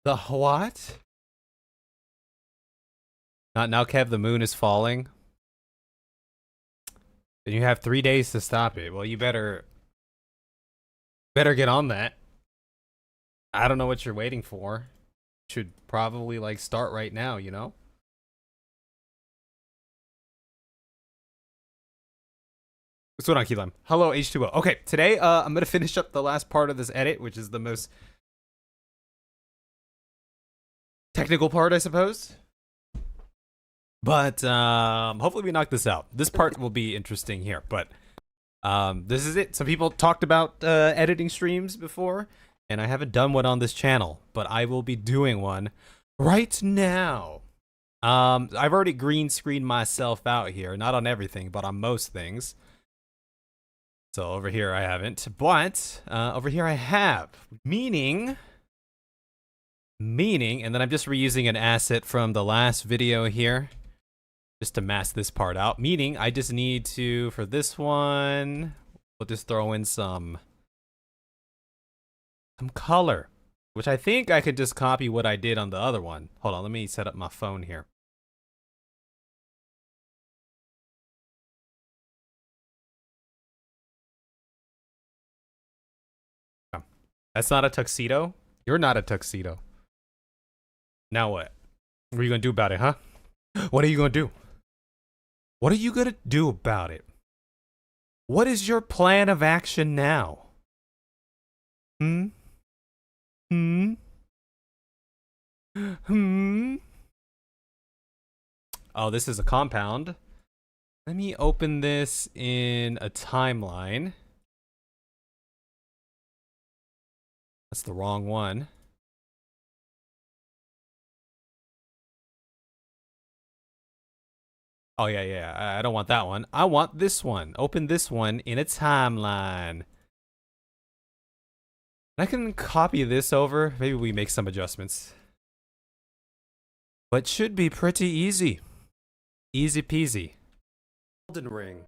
The what? Not now, Kev. The moon is falling. And you have 3 days to stop it. Well, you better get on that. I don't know what you're waiting for. Should probably like start right now, you know? What's going on, Keelam? Hello, H2O. Okay, today I'm gonna finish up the last part of this edit, which is the most technical part, I suppose. But hopefully we knock this out. This part will be interesting here, but this is it. Some people talked about editing streams before, and I haven't done one on this channel, but I will be doing one right now. I've already green screened myself out here, not on everything, but on most things. So over here I haven't, but over here I have, meaning, and then I'm just reusing an asset from the last video here, just to mask this part out, meaning I just need to, for this one, we'll just throw in some color, which I think I could just copy what I did on the other one. Hold on, let me set up my phone here. That's not a tuxedo. You're not a tuxedo. Now what? What are you gonna do about it, huh? What are you gonna do? What are you gonna do about it? What is your plan of action now? Hmm? Hmm? Hmm? Oh, this is a compound. Let me open this in a timeline. That's the wrong one. Oh, yeah. I don't want that one. I want this one. Open this one in a timeline. I can copy this over. Maybe we make some adjustments. But should be pretty easy. Easy peasy. Elden Ring.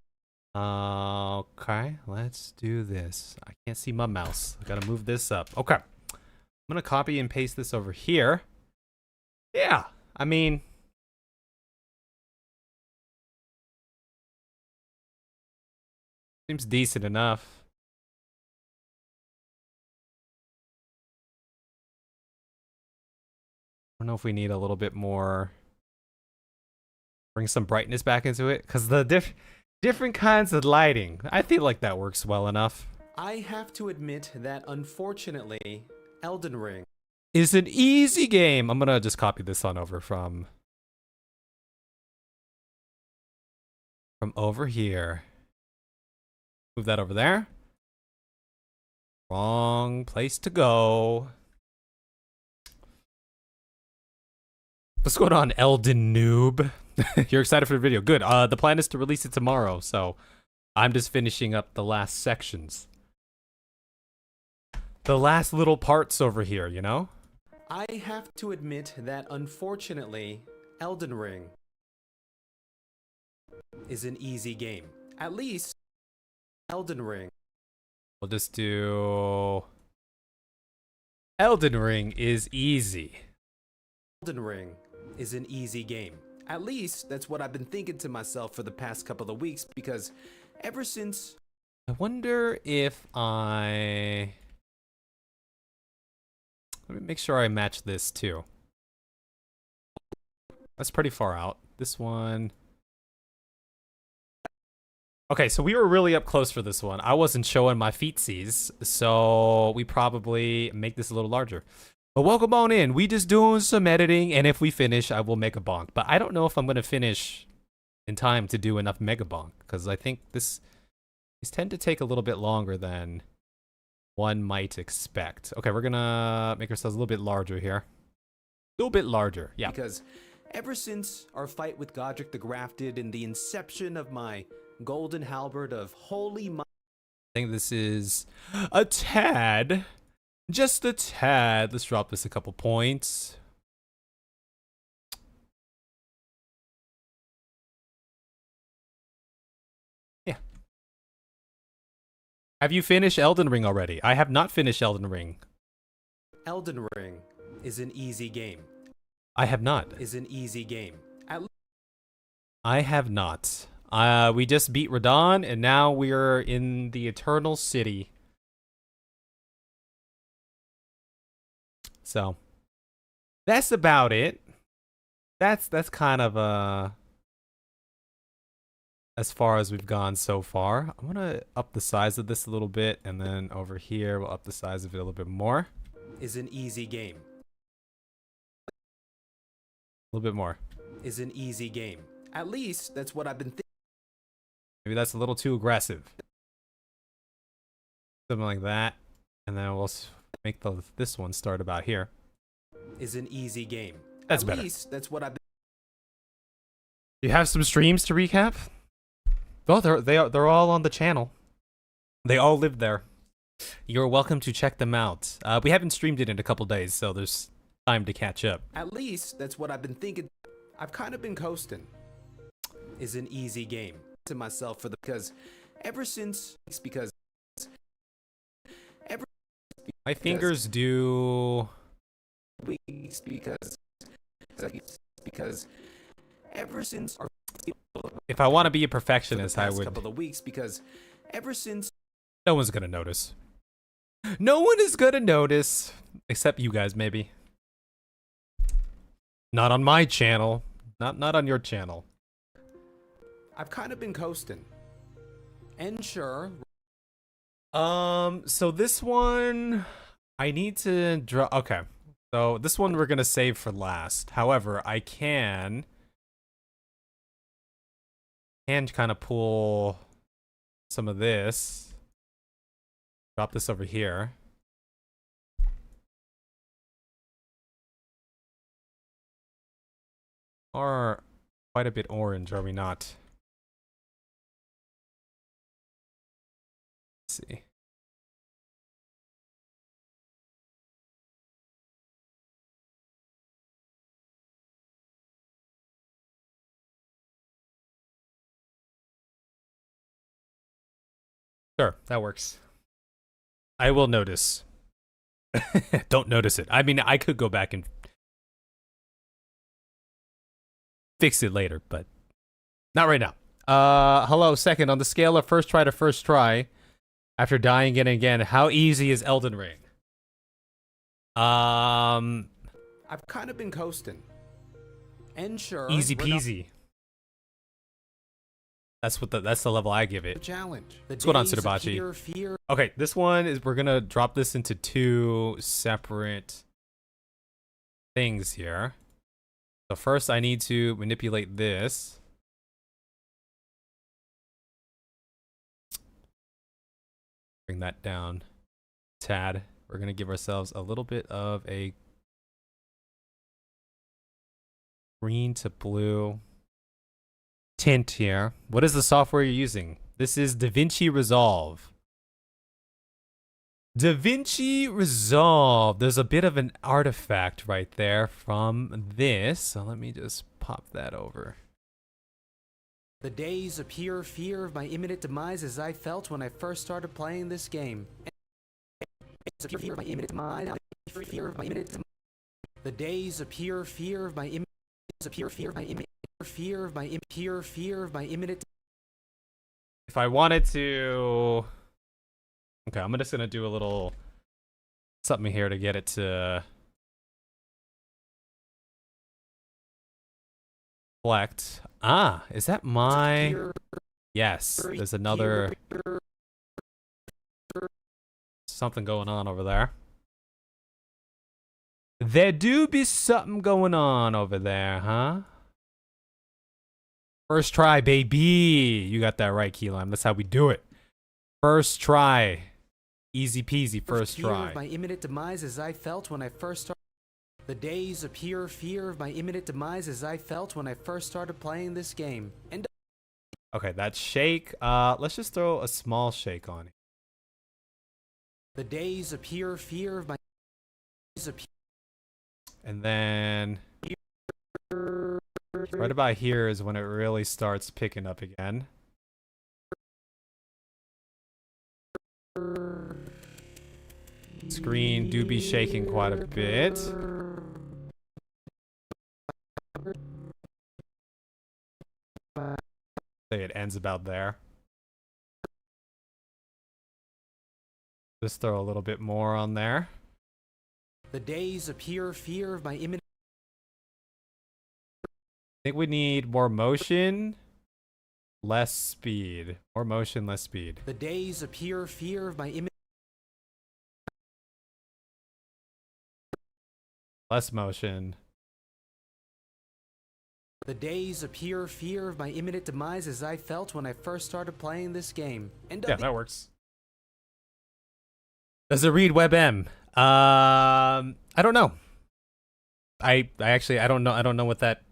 Okay, let's do this. I can't see my mouse. I gotta move this up. Okay. I'm gonna copy and paste this over here. Yeah, I mean, seems decent enough. I don't know if we need a little bit more. Bring some brightness back into it, because the different kinds of lighting, I feel like that works well enough. I have to admit that unfortunately, Elden Ring is an easy game. I'm gonna just copy this on over from over here. Move that over there. Wrong place to go. What's going on, Elden noob? You're excited for the video. Good. The plan is to release it tomorrow, so I'm just finishing up the last sections. The last little parts over here, you know? I have to admit that unfortunately, Elden Ring is an easy game. At least, Elden Ring. We'll just do... Elden Ring is easy. Elden Ring is an easy game. At least, that's what I've been thinking to myself for the past couple of weeks, because ever since... I wonder if I... Let me make sure I match this too. That's pretty far out. This one... Okay, so we were really up close for this one. I wasn't showing my feetsies, so we probably make this a little larger. But welcome on in. We just doing some editing, and if we finish, I will make a bonk. But I don't know if I'm going to finish in time to do enough Megabonk, because I think these tend to take a little bit longer than one might expect. Okay, we're going to make ourselves a little bit larger here. A little bit larger, yeah. Because ever since our fight with Godric the Grafted and the inception of my golden halberd of holy... I think this is a tad... Just a tad. Let's drop this a couple points. Yeah. Have you finished Elden Ring already? I have not finished Elden Ring. Elden Ring is an easy game. I have not. Is an easy game. I have not. We just beat Radon, and now we're in the Eternal City. So, that's about it. That's kind of as far as we've gone so far. I'm gonna up the size of this a little bit, and then over here we'll up the size of it a little bit more. Is an easy game. A little bit more. Is an easy game. At least that's what I've been thinking. Maybe that's a little too aggressive. Something like that, and then we'll make this one start about here. Is an easy game. That's At better. least that's what I've been. You have some streams to recap? Well, they're all on the channel. They all live there. You're welcome to check them out. We haven't streamed it in a couple days, so there's time to catch up. At least that's what I've been thinking. I've kind of been coasting. Is an easy game to myself for the because ever since My fingers do weeks because ever since our if I want to be a perfectionist, I would. couple of weeks because ever since No one's gonna notice. No one is gonna notice, except you guys, maybe. Not on my channel. Not on your channel. I've kind of been coasting. And sure. So this one, I need to draw. Okay, so this one we're gonna save for last. However, I can kind of pull some of this. Drop this over here. Are quite a bit orange, are we not? Let's see. Sure, that works. I will notice. Don't notice it. I mean, I could go back and fix it later, but not right now. Hello, second. On the scale of first try to first try, after dying again and again, how easy is Elden Ring? I've kind of been coasting. And sure. Easy peasy. That's the level I give it. Challenge. What's going on, Sudabachi? Okay, this one is we're gonna drop this into two separate things here. So first I need to manipulate this. Bring that down a tad. We're gonna give ourselves a little bit of a green to blue tint here. What is the software you're using? This is Davinci Resolve. Davinci Resolve. There's a bit of an artifact right there from this. So let me just pop that over. The days of pure fear of my imminent demise as I felt when I first started playing this game. The days of pure fear of my imminent demise. The days of pure fear of my imminent. If I wanted to, okay, I'm just gonna do a little something here to get it to reflect. Ah, is that my? Yes, there's another something going on over there. There do be something going on over there, huh? First try, baby. You got that right, Keylime. That's how we do it. First try. Easy peasy, first try. My imminent demise as I felt when I first started. The days of pure fear of my imminent demise as I felt when I first started playing this game. And okay, that shake. Let's just throw a small shake on it. The days of pure fear of my. And then right about here is when it really starts picking up again. Screen do be shaking quite a bit. Say it ends about there. Just throw a little bit more on there. The days of pure fear of my imminent. I think we need more motion, less speed. More motion, less speed. The days of pure fear of my imminent. Less motion. The days of pure fear of my imminent demise as I felt when I first started playing this game. And Yeah, that works. Does it read WebM? I don't know. I actually I don't know what that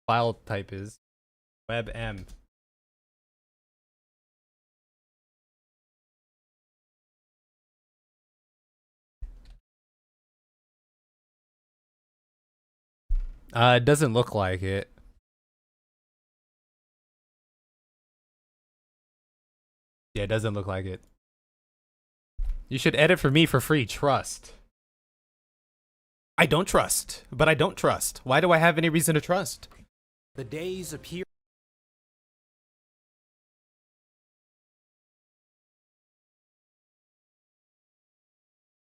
file type is. WebM. It doesn't look like it. Yeah, it doesn't look like it. You should edit for me for free. Trust. I don't trust, but I don't trust. Why do I have any reason to trust? The days of pure.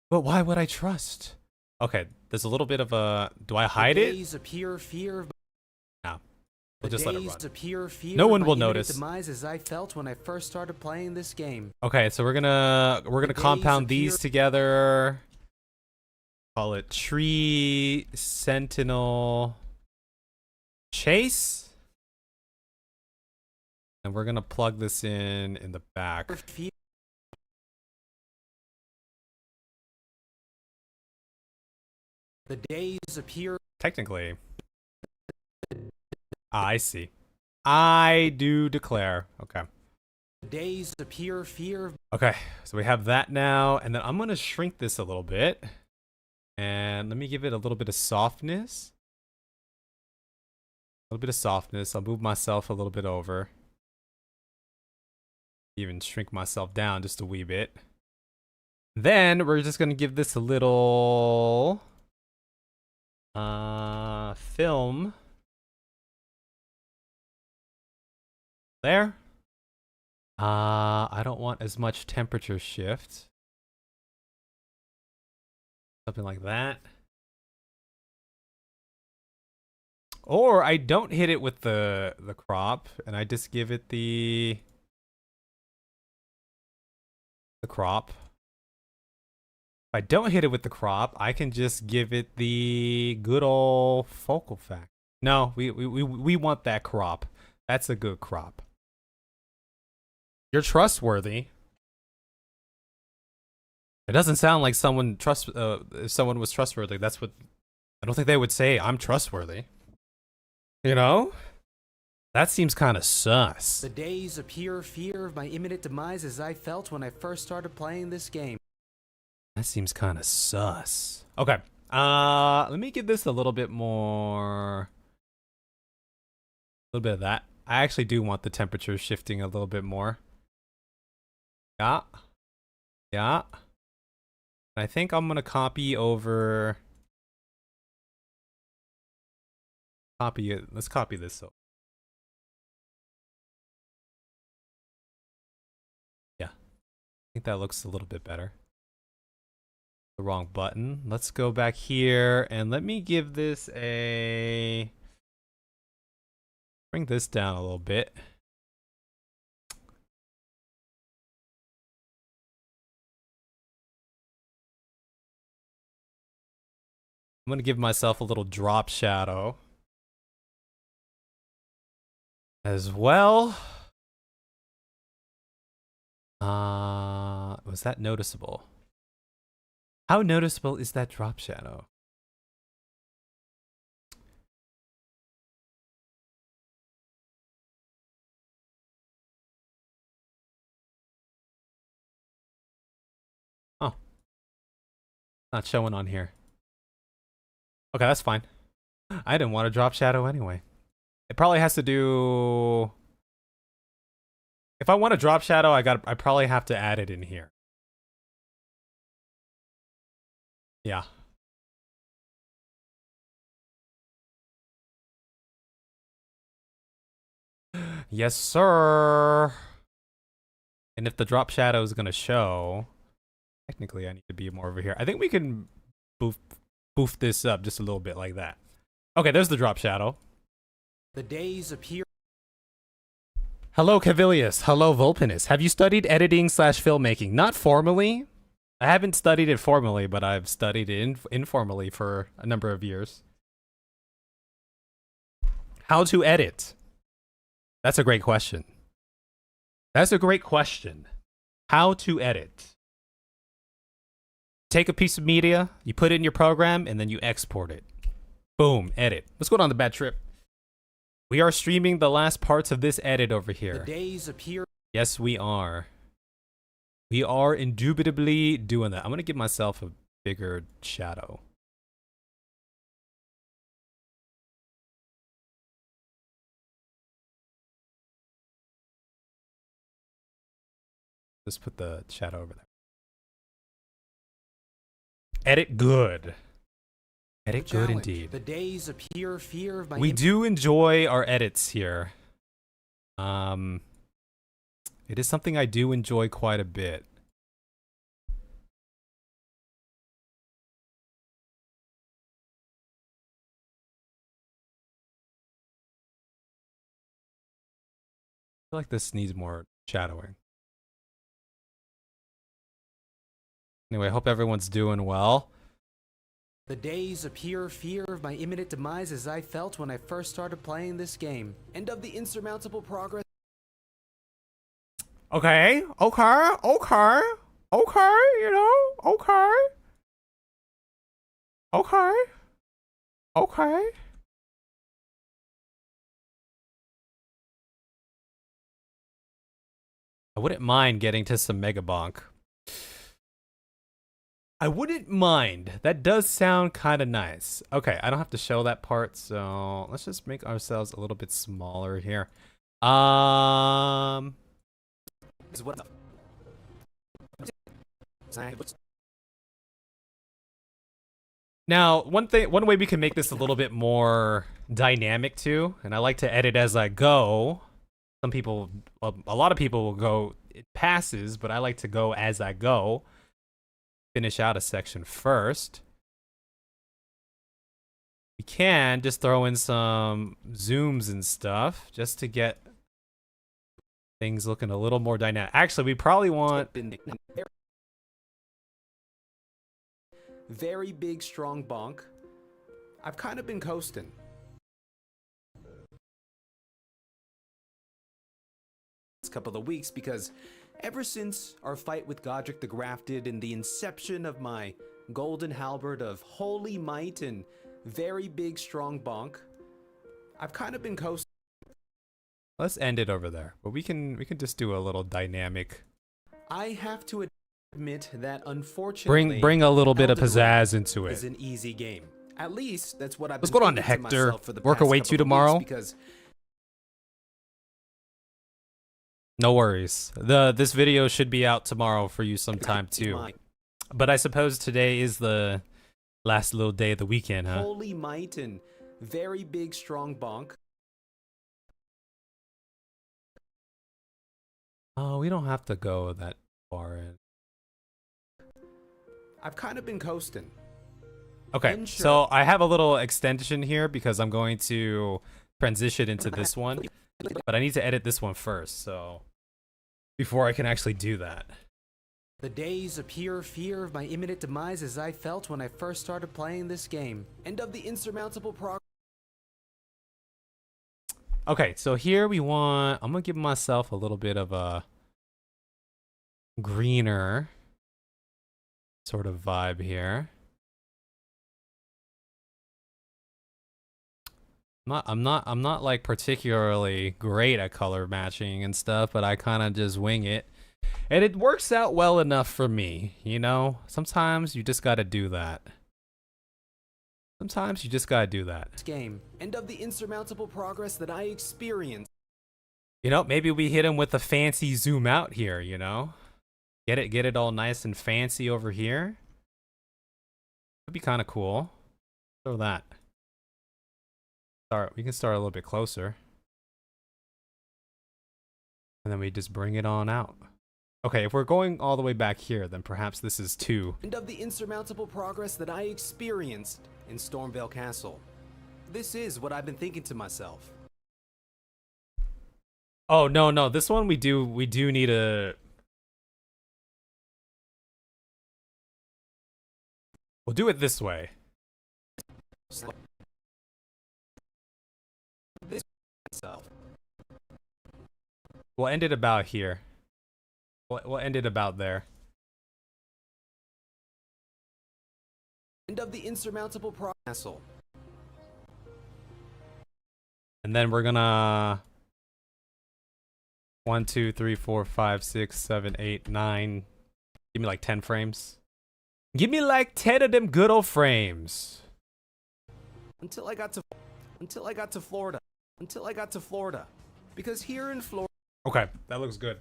But why would I trust? Okay, there's a little bit of a... Do I hide it? The days of pure fear of. No. We'll just let it run. Of pure fear No one of will my imminent notice. demise as I felt when I first started playing this game. Okay, so we're gonna compound these together. Call it Tree Sentinel Chase. And we're gonna plug this in the back. The days of pure. Technically. I see. I do declare. Okay. The days of pure fear. Okay, so we have that now, and then I'm gonna shrink this a little bit. And let me give it a little bit of softness. A little bit of softness. I'll move myself a little bit over. Even shrink myself down just a wee bit. Then we're just gonna give this a little film. There. I don't want as much temperature shift. Something like that. Or I don't hit it with the crop, and I just give it the crop. If I don't hit it with the crop, I can just give it the good old focal factor. No, we want that crop. That's a good crop. You're trustworthy. It doesn't sound like someone if someone was trustworthy. That's what I don't think they would say. I'm trustworthy. You know? That seems kind of sus. The days of pure fear of my imminent demise as I felt when I first started playing this game. That seems kind of sus. Okay. Let me give this a little bit more. A little bit of that. I actually do want the temperature shifting a little bit more. Yeah. Yeah. I think I'm gonna copy over. Copy it. Let's copy this. So. Yeah. I think that looks a little bit better. The wrong button. Let's go back here and let me give this a. Bring this down a little bit. I'm gonna give myself a little drop shadow as well. Was that noticeable? How noticeable is that drop shadow? Oh, not showing on here. Okay, that's fine. I didn't want to drop shadow anyway. It probably has to do. If I want to drop shadow, I probably have to add it in here. Yeah. Yes, sir. And if the drop shadow is gonna show, technically I need to be more over here. I think we can boof this up just a little bit like that. Okay, there's the drop shadow. The days appear. Hello, Cavilius. Hello, Vulpinus. Have you studied editing / filmmaking? Not formally. I haven't studied it formally, but I've studied it informally for a number of years. How to edit? That's a great question. That's a great question. How to edit? Take a piece of media, you put it in your program, and then you export it. Boom, edit. Let's go on the bad trip. We are streaming the last parts of this edit over here. The days appear. Yes, we are. We are indubitably doing that. I'm going to give myself a bigger shadow. Just put the shadow over there. Edit good. Edit good indeed. The days appear fear of my. We do enjoy our edits here. It is something I do enjoy quite a bit. I feel like this needs more shadowing. Anyway, I hope everyone's doing well. The days appear fear of my imminent demise as I felt when I first started playing this game, and of the insurmountable progress. Okay, you know, okay. I wouldn't mind getting to some Megabonk. I wouldn't mind. That does sound kind of nice. Okay, I don't have to show that part, so let's just make ourselves a little bit smaller here. Now, one way we can make this a little bit more dynamic too, and I like to edit as I go. Some people, a lot of people will go, it passes, but I like to go as I go. Finish out a section first. We can just throw in some zooms and stuff just to get things looking a little more dynamic. Actually, we probably want... Very big, strong bonk. I've kind of been coasting. This couple of weeks because ever since our fight with Godric the Grafted and the inception of my golden halberd of holy might and very big, strong bonk, I've kind of been coasting. Let's end it over there, but we can just do a little dynamic. I have to admit that unfortunately, bring a little bit of Elden pizzazz into it. Is an easy game. At least that's what I've Let's been go on to thinking Hector. myself for the Work past our way couple to of tomorrow. weeks because no worries. This video should be out tomorrow for you sometime too. But I suppose today is the last little day of the weekend, huh? Holy might and very big, strong bonk. Oh, we don't have to go that far in. I've kind of been coasting. Okay, so I have a little extension here because I'm going to transition into this one, but I need to edit this one first, so before I can actually do that. The days appear fear of my imminent demise as I felt when I first started playing this game, and of the insurmountable progress. Okay, so here I'm gonna give myself a little bit of a greener sort of vibe here. I'm not like particularly great at color matching and stuff, but I kind of just wing it. And it works out well enough for me, you know? Sometimes you just gotta do that. Sometimes you just gotta do that. Game, and of the insurmountable progress that I experienced. You know, maybe we hit him with a fancy zoom out here, you know? Get it all nice and fancy over here. That'd be kind of cool. Throw that. We can start a little bit closer. And then we just bring it on out. Okay, if we're going all the way back here, then perhaps this is 2. And of the insurmountable progress that I experienced in Stormvale Castle. This is what I've been thinking to myself. Oh, no, this one we do need a... We'll do it this way. This myself. We'll end it about here. We'll end it about there. And of the insurmountable castle. And then we're gonna 1, 2, 3, 4, 5, 6, 7, 8, 9. Give me like 10 frames. Give me like 10 of them good old frames. Until I got to Florida. Because here in Florida. Okay, that looks good.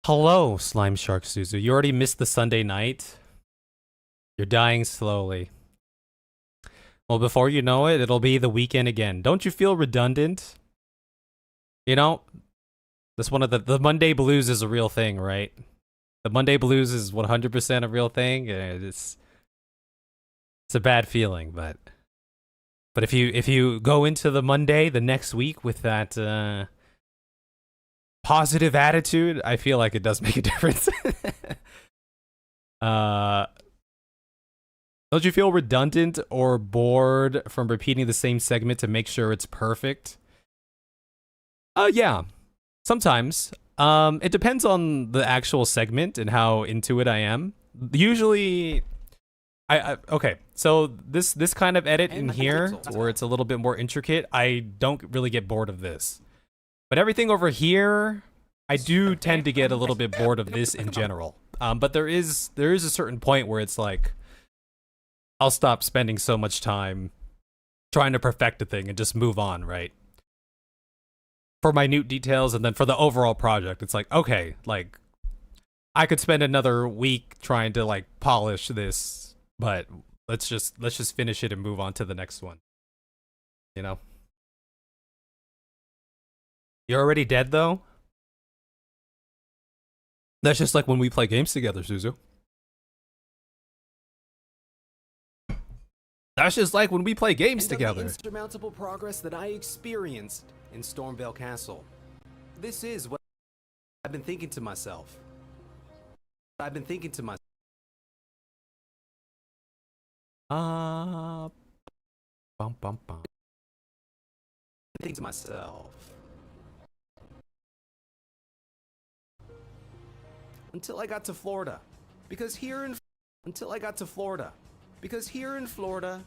Hello, Slime Shark Suzu. You already missed the Sunday night? You're dying slowly. Well, before you know it, it'll be the weekend again. Don't you feel redundant? You know, this one of the Monday blues is a real thing, right? The Monday blues is 100% a real thing. It's a bad feeling, but if you go into the Monday the next week with that positive attitude, I feel like it does make a difference. Don't you feel redundant or bored from repeating the same segment to make sure it's perfect? Yeah, sometimes. It depends on the actual segment and how into it I am. Usually, okay. So this kind of edit in here, where it's a little bit more intricate, I don't really get bored of this. But everything over here, I do tend to get a little bit bored of this in general. But there is a certain point where it's like, I'll stop spending so much time trying to perfect a thing and just move on, right? For minute details, and then for the overall project, it's like, okay, like, I could spend another week trying to like polish this, but let's just finish it and move on to the next one. You know? You're already dead though? That's just like when we play games together, Suzu. That's just like when we play games together. The insurmountable progress that I experienced in Stormvale Castle. This is what I've been thinking to myself. Bum bum bum. Thinking to myself. Until I got to Florida. Because here in Florida.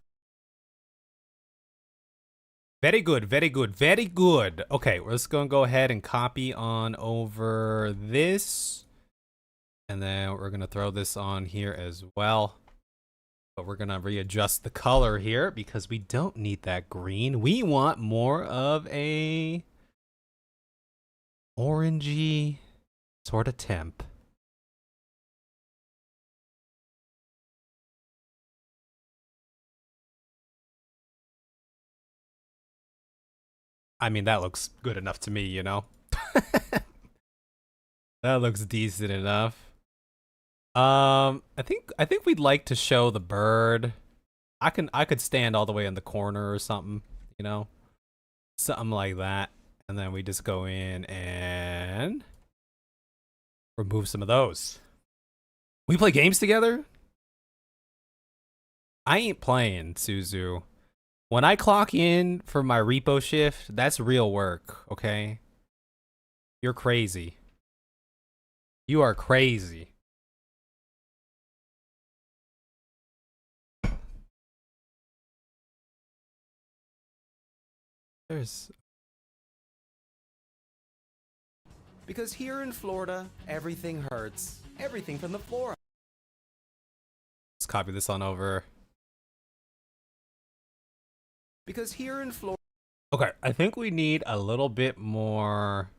Very good, very good, very good. Okay, we're just gonna go ahead and copy on over this. And then we're gonna throw this on here as well. But we're gonna readjust the color here because we don't need that green. We want more of a orangey sort of temp. I mean, that looks good enough to me, you know? That looks decent enough. I think we'd like to show the bird. I could stand all the way in the corner or something, you know? Something like that. And then we just go in and remove some of those. We play games together? I ain't playing, Suzu. When I clock in for my repo shift, that's real work, okay? You're crazy. You are crazy. Because here in Florida, everything hurts. Everything from the floor. Let's copy this on over. Because here in Florida. Okay, I think we need a little bit more.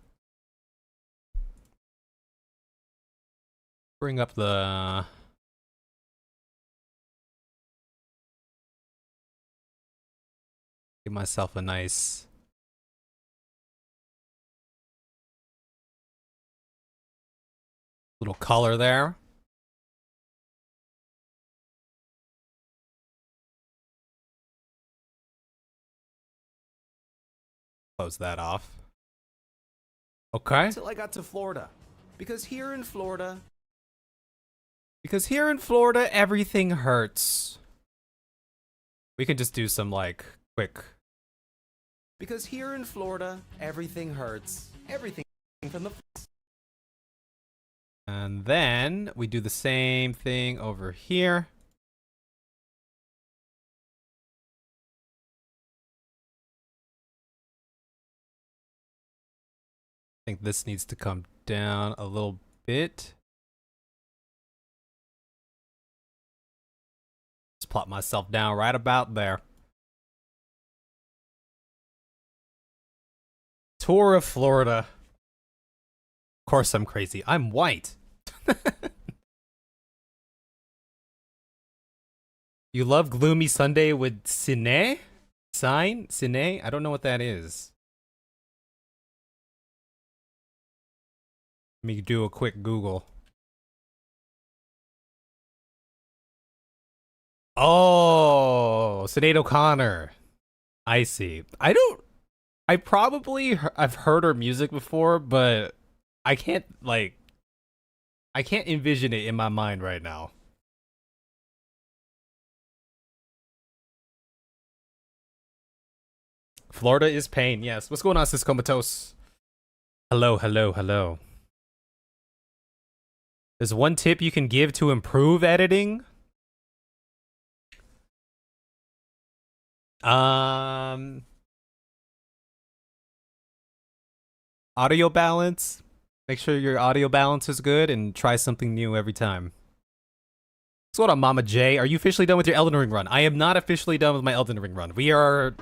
Bring up the. myself a nice little color there. Close that off. Okay. Until I got to Florida. Because here in Florida, everything hurts. We can just do some like quick. Because here in Florida, everything hurts. Everything from the. And then we do the same thing over here. I think this needs to come down a little bit. Just plop myself down right about there. Tour of Florida. Of course I'm crazy. I'm white. You love Gloomy Sunday with Cine? Cine? I don't know what that is. Let me do a quick Google. Oh, Sinead O'Connor. I see. I've heard her music before, but I can't envision it in my mind right now. Florida is pain, yes. What's going on, Sis Comatose? Hello. There's one tip you can give to improve editing. Audio balance. Make sure your audio balance is good and try something new every time. What's going on, Mama J? Are you officially done with your Elden Ring run? I am not officially done with my Elden Ring run. We are...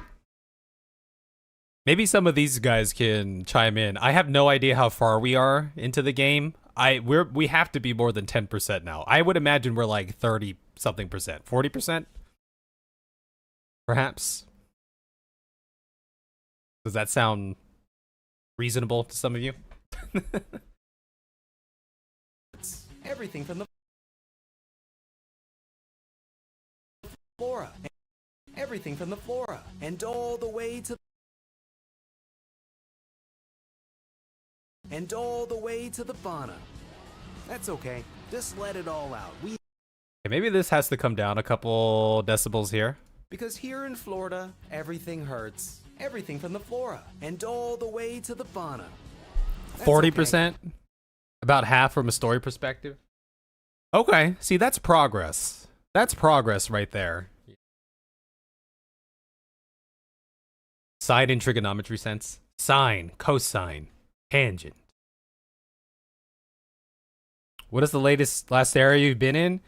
Maybe some of these guys can chime in. I have no idea how far we are into the game. We have to be more than 10% now. I would imagine we're like 30 something percent. 40%? Perhaps. Does that sound reasonable to some of you? It's everything from the flora. Everything from the flora. And all the way to the fauna. That's okay. Just let it all out. Okay, maybe this has to come down a couple decibels here. Because here in Florida, everything hurts. Everything from the flora. And all the way to the fauna. 40%? Okay. About half from a story perspective? Okay, see, that's progress. That's progress right there. Sine in trigonometry sense. Sine, cosine, tangent. What is the last area you've been in?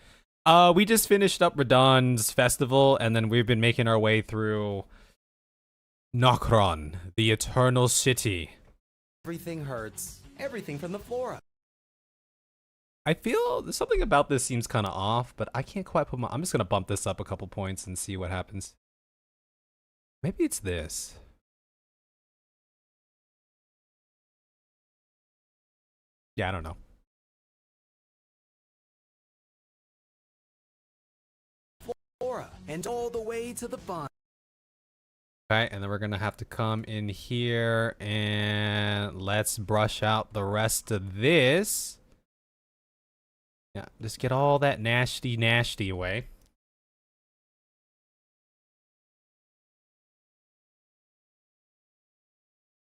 We just finished up Radahn's festival, and then we've been making our way through Nokron, the Eternal City. Everything hurts. Everything from the flora. I feel something about this seems kind of off, but I can't quite put my... I'm just going to bump this up a couple points and see what happens. Maybe it's this. Yeah, I don't know. Flora and all the way to the fauna. Okay, and then we're gonna have to come in here and let's brush out the rest of this. Yeah, just get all that nasty away.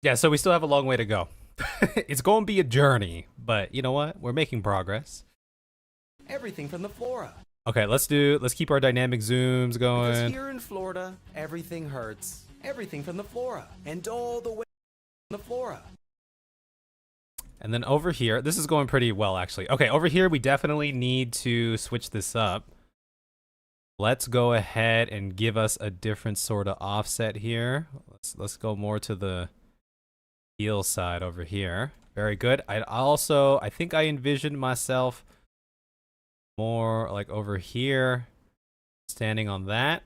Yeah, so we still have a long way to go. It's going to be a journey, but you know what? We're making progress. Everything from the flora. Okay, let's keep our dynamic zooms going. Because here in Florida, everything hurts. Everything from the flora. And all the way from the flora. And then over here, this is going pretty well, actually. Okay, over here, we definitely need to switch this up. Let's go ahead and give us a different sort of offset here. Let's go more to the heel side over here. Very good. I think I envisioned myself more like over here, standing on that.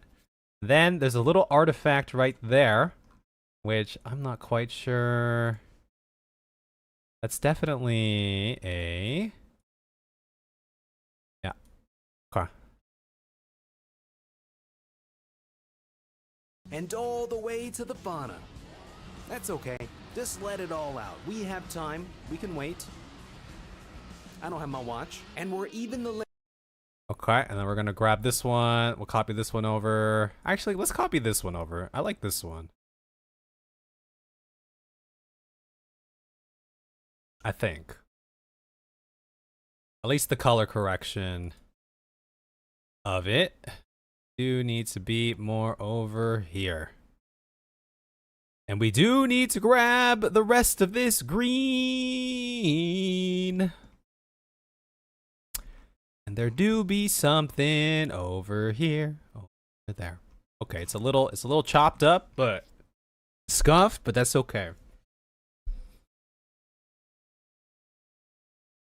Then there's a little artifact right there, which I'm not quite sure. That's definitely a... Yeah. Okay. And all the way to the fauna. That's okay. Just let it all out. We have time. We can wait. I don't have my watch. And we're even the... Okay, and then we're gonna grab this one. We'll copy this one over. Actually, let's copy this one over. I like this one. I think. At least the color correction of it do need to be more over here. And we do need to grab the rest of this green. And there do be something over here. Over there. Okay, it's a little chopped up, but scuffed, but that's okay.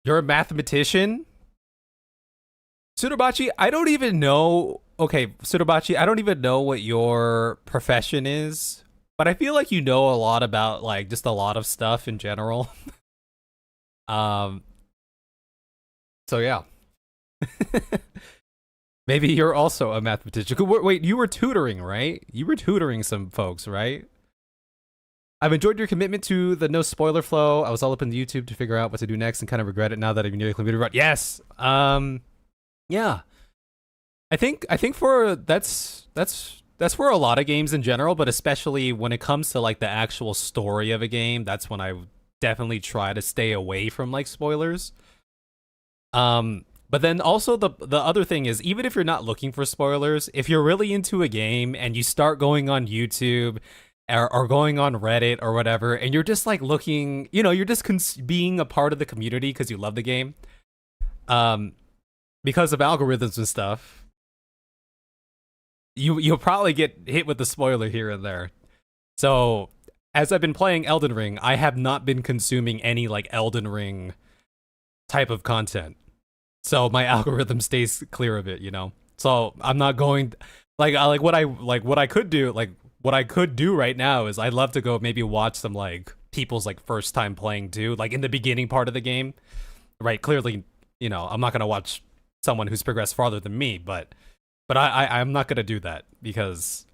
You're a mathematician? Sudabachi, I don't even know. Okay, Sudabachi, I don't even know what your profession is, but I feel like you know a lot about like just a lot of stuff in general. So yeah. Maybe you're also a mathematician. Wait, you were tutoring, right? You were tutoring some folks, right? I've enjoyed your commitment to the no spoiler flow. I was all up in YouTube to figure out what to do next and kind of regret it now that I've nearly completed it. Yes. Yeah. I think for that's for a lot of games in general, but especially when it comes to like the actual story of a game, that's when I definitely try to stay away from like spoilers. But then also the other thing is, even if you're not looking for spoilers, if you're really into a game and you start going on YouTube or going on Reddit or whatever, and you're just like looking, you know, you're just being a part of the community because you love the game, because of algorithms and stuff, you'll probably get hit with the spoiler here and there. So as I've been playing Elden Ring, I have not been consuming any like Elden Ring type of content. So my algorithm stays clear of it, you know. So I'm not going what I could do right now is I'd love to go maybe watch some like people's like first time playing too, like in the beginning part of the game. Right, clearly, you know, I'm not gonna watch someone who's progressed farther than me, but I'm not gonna do that because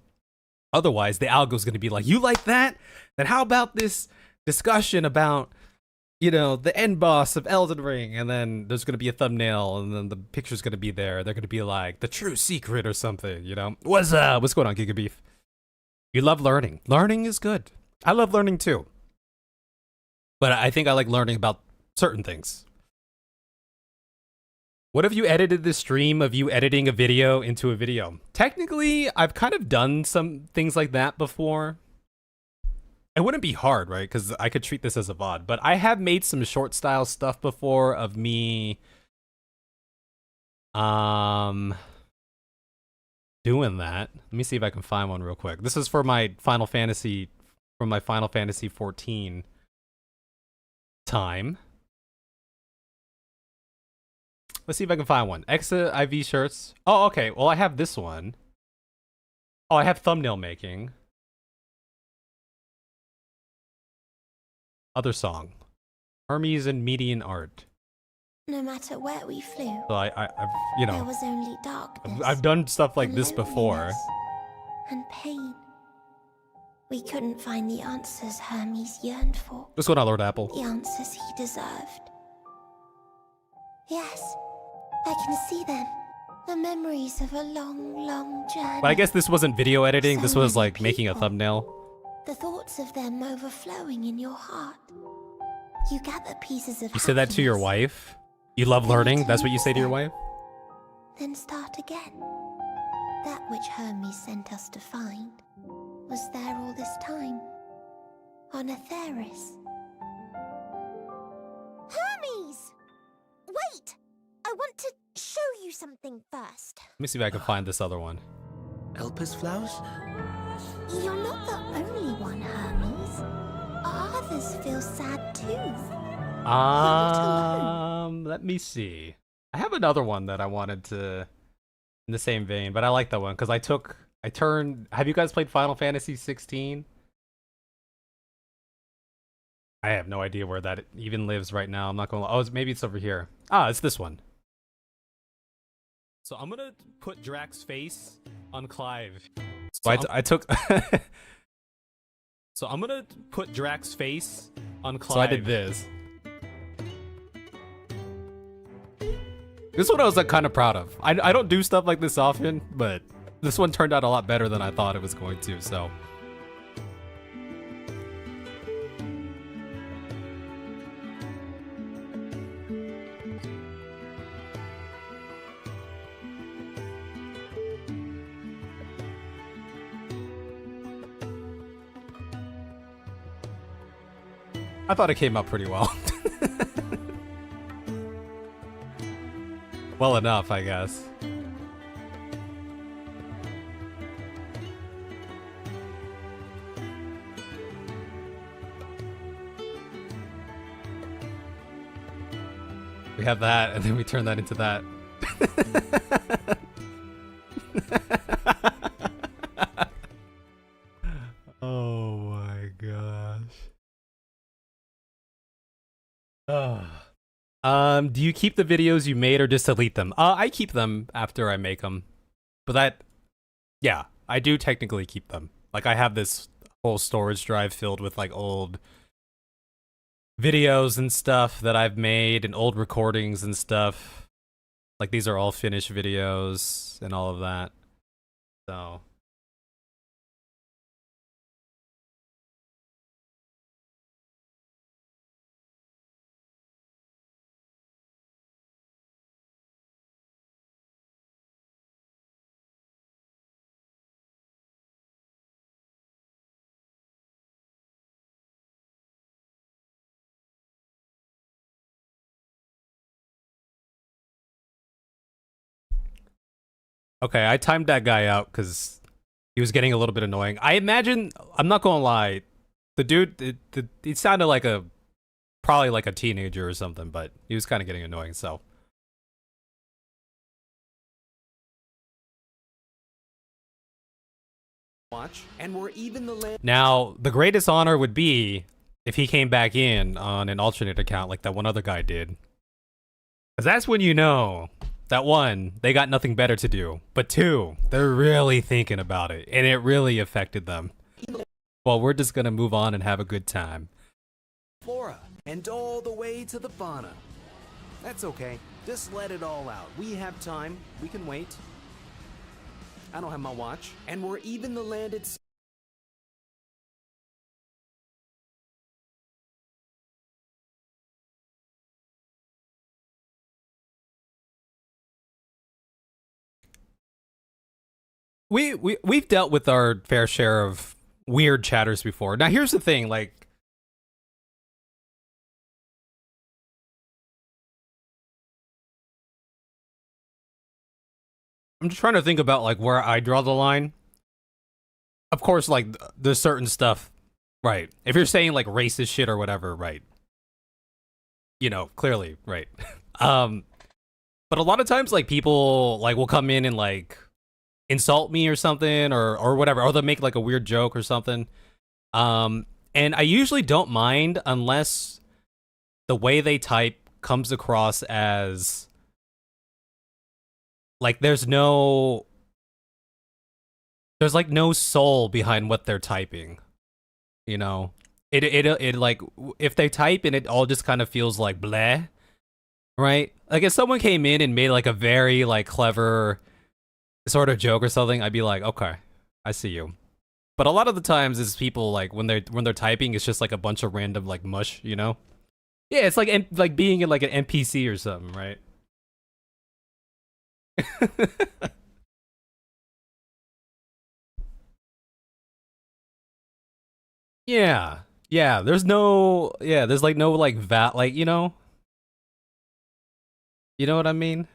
otherwise the algo's gonna be like, you like that? Then how about this discussion about, you know, the end boss of Elden Ring, and then there's gonna be a thumbnail, and then the picture's gonna be there. They're gonna be like the true secret or something, you know. What's going on, Giga Beef? You love learning. Learning is good. I love learning too, but I think I like learning about certain things. What if you edited the stream of you editing a video into a video? Technically, I've kind of done some things like that before. It wouldn't be hard, right? Because I could treat this as a VOD. But I have made some short style stuff before of me doing that. Let me see if I can find one real quick. This is for my Final Fantasy 14 time. Let's see if I can find one. Exa IV shirts. Oh, okay. Well, I have this one. Oh, I have thumbnail making. Other song. Hermes and Median art. No matter where we flew, So I've, you there know, was only darkness. I've done stuff like and this before. loneliness And pain. We couldn't find the answers Hermes yearned for. What's going on, Lord Apple? The answers he deserved. Yes, I can see them. The memories of a long, long journey. But I guess this wasn't video editing. So This was many like making a people. thumbnail. The thoughts of them overflowing in your heart. You gather pieces of You said that to your happiness, wife? You love learning? That's what you say to your wife? then start again. That which Hermes sent us to find was there all this time. On Atheris. Hermes! Wait! I want to show you something first. Let me see if I can find this other one. Elpis flowers? You're not the only one, Hermes. Others feel sad too. Let me see. I have another one that I wanted to in the same vein, but I like that one because I took Have you guys played Final Fantasy 16? I have no idea where that even lives right now. I'm not gonna. Oh, maybe it's over here. Ah, it's this one. So I'm gonna put Drax's face on Clive. So I took. So I'm gonna put Drax's face on Clive. So I did this. This one I was like kind of proud of. I don't do stuff like this often, but this one turned out a lot better than I thought it was going to. So. I thought it came out pretty well. Well enough, I guess. We have that, and then we turn that into that. Oh my gosh. Do you keep the videos you made or just delete them? I keep them after I make them. But yeah, I do technically keep them. Like, I have this whole storage drive filled with, like, old videos and stuff that I've made and old recordings and stuff. Like, these are all finished videos and all of that. So... Okay, I timed that guy out because he was getting a little bit annoying. I imagine, I'm not gonna lie, the dude, he sounded like probably like a teenager or something, but he was kind of getting annoying, so. Watch, and we're even the Now, the greatest honor would be if he came back in on an alternate account like that one other guy did. Because that's when you know that one, they got nothing better to do. But two, they're really thinking about it, and it really affected them. Well, we're just gonna move on and have a good time. Flora, and all the way to the fauna. That's okay. Just let it all out. We have time. We can wait. I don't have my watch. And we're even the landed... We've dealt with our fair share of weird chatters before. Now here's the thing, like, I'm just trying to think about like where I draw the line. Of course, like there's certain stuff, right? If you're saying like racist shit or whatever, right? You know, clearly, right? But a lot of times, like people like will come in and like insult me or something or whatever, or they'll make like a weird joke or something. And I usually don't mind unless the way they type comes across as like there's like no soul behind what they're typing. You know? It like if they type and it all just kind of feels like bleh, right? Like if someone came in and made like a very like clever sort of joke or something, I'd be like, okay, I see you. But a lot of the times is people like when they're typing, it's just like a bunch of random like mush, you know? Yeah, it's like being in like an NPC or something, right? Yeah. Yeah, there's like no like like, you know? You know what I mean?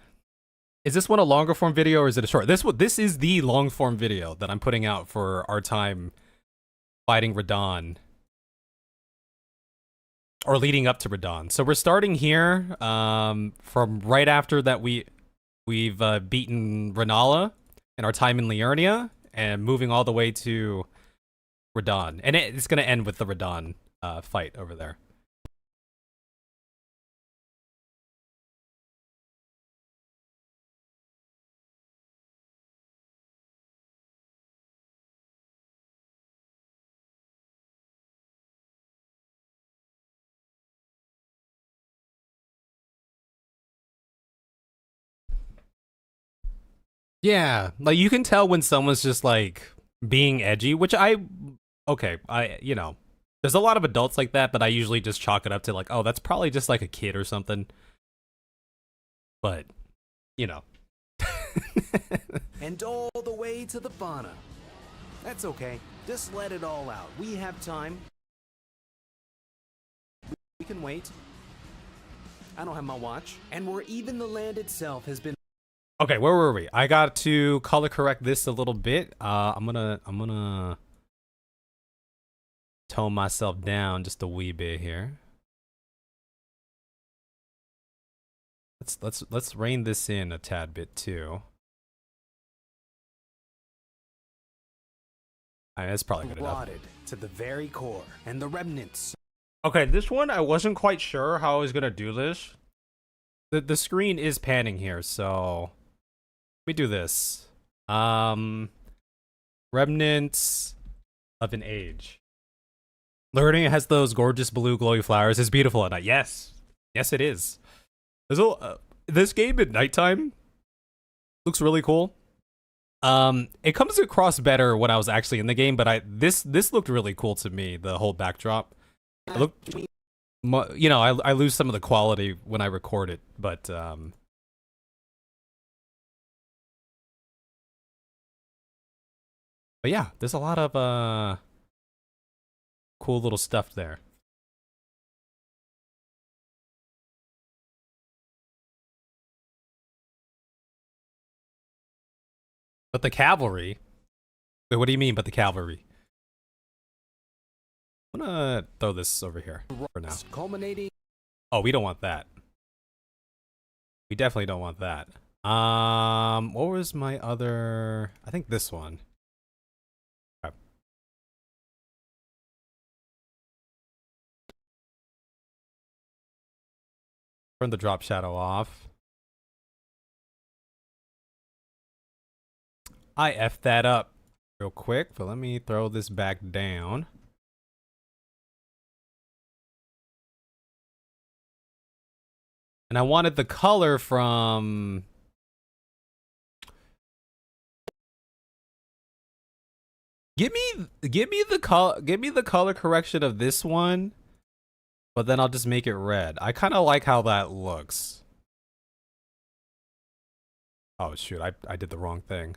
Is this one a longer form video or is it a short? This is the long form video that I'm putting out for our time fighting Radahn. Or leading up to Radahn. So we're starting here from right after that we've beaten Renala and our time in Liurnia, and moving all the way to Radon. And it's going to end with the Radon fight over there. Yeah, like you can tell when someone's just like being edgy, which you know, there's a lot of adults like that, but I usually just chalk it up to like, oh, that's probably just like a kid or something. But, you know. And all the way to the fauna. That's okay. Just let it all out. We have time. We can wait. I don't have my watch. And where even the land itself has been. Okay, where were we? I got to color correct this a little bit. I'm gonna tone myself down just a wee bit here. Let's rein this in a tad bit too. That's probably good enough. Rotted to the very core, and the remnants. Okay, this one I wasn't quite sure how I was gonna do this. The screen is panning here, so let me do this. Remnants of an age. Learning has those gorgeous blue glowy flowers. It's beautiful at night. Yes, yes, it is. This game at nighttime looks really cool. It comes across better when I was actually in the game, but this looked really cool to me. The whole backdrop. It looked, you know, I lose some of the quality when I record it, but yeah, there's a lot of cool little stuff there. But the cavalry. Wait, what do you mean? But the cavalry? I'm gonna throw this over here for now. Culminating. Oh, we don't want that. We definitely don't want that. What was my other? I think this one. Okay. Turn the drop shadow off. I effed that up real quick, but let me throw this back down. And I wanted the color from... Give me the color correction of this one, but then I'll just make it red. I kind of like how that looks. Oh shoot, I did the wrong thing.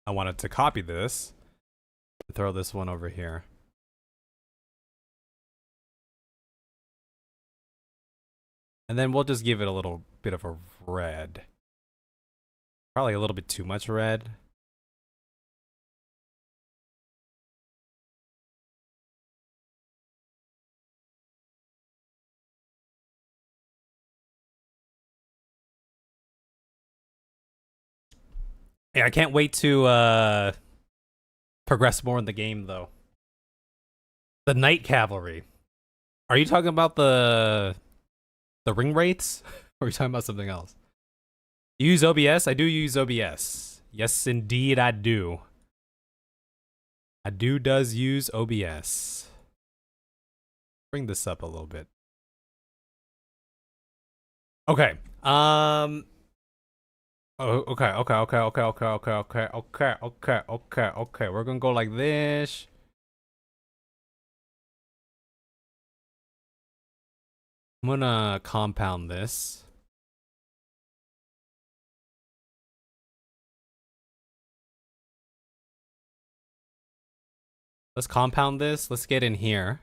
I wanted to copy this and throw this one over here. And then we'll just give it a little bit of a red. Probably a little bit too much red. Yeah, I can't wait to progress more in the game, though. The Night Cavalry. Are you talking about the ring rates? Or are you talking about something else? You use OBS? I do use OBS. Yes, indeed, I do. I does use OBS. Bring this up a little bit. Okay. Oh, okay. We're gonna go like this. I'm gonna compound this. Let's compound this. Let's get in here.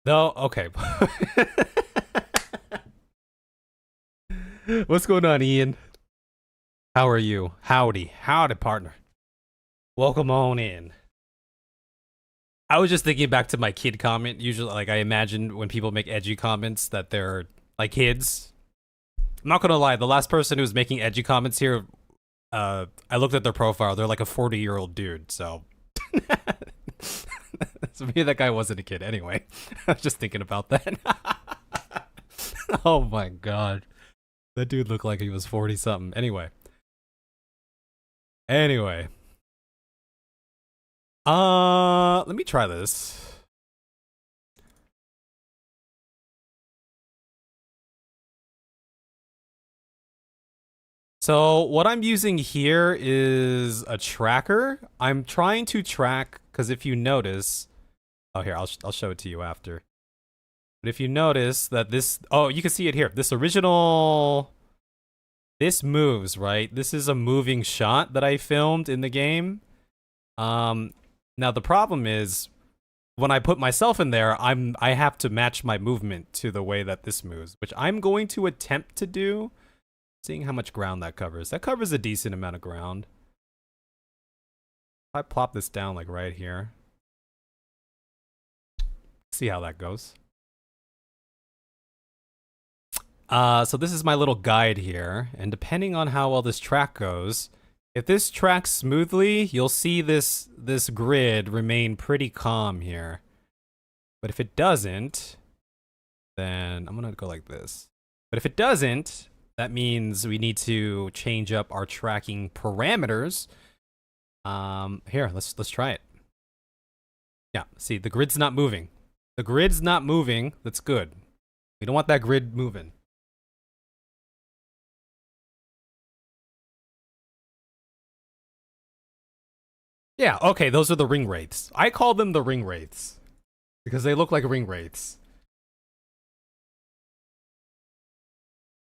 No, okay. What's going on, Ian? How are you? Howdy, partner. Welcome on in. I was just thinking back to my kid comment. Usually, like, I imagine when people make edgy comments that they're like kids. I'm not gonna lie, the last person who was making edgy comments here, I looked at their profile. They're like a 40-year-old dude, so. So maybe that guy wasn't a kid anyway. I was just thinking about that. Oh my god. That dude looked like he was 40 something. Anyway. Let me try this. So what I'm using here is a tracker. I'm trying to track, because if you notice, oh here, I'll show it to you after. But if you notice that this, oh, you can see it here. This moves, right? This is a moving shot that I filmed in the game. Now the problem is, when I put myself in there, I have to match my movement to the way that this moves, which I'm going to attempt to do. Seeing how much ground that covers. That covers a decent amount of ground. If I plop this down like right here. See how that goes. So this is my little guide here, and depending on how well this track goes, if this tracks smoothly, you'll see this grid remain pretty calm here. But if it doesn't, then I'm gonna go like this. But if it doesn't, that means we need to change up our tracking parameters. Here, let's try it. Yeah, see, the grid's not moving. The grid's not moving. That's good. We don't want that grid moving. Yeah, okay, those are the ring wraiths. I call them the ring wraiths because they look like ring wraiths.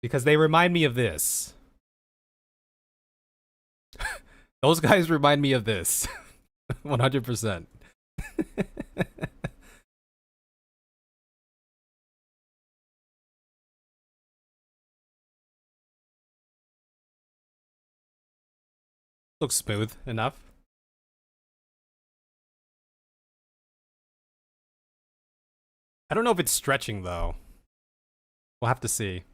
Because they remind me of this. Those guys remind me of this. 100%. Looks smooth enough. I don't know if it's stretching though. We'll have to see.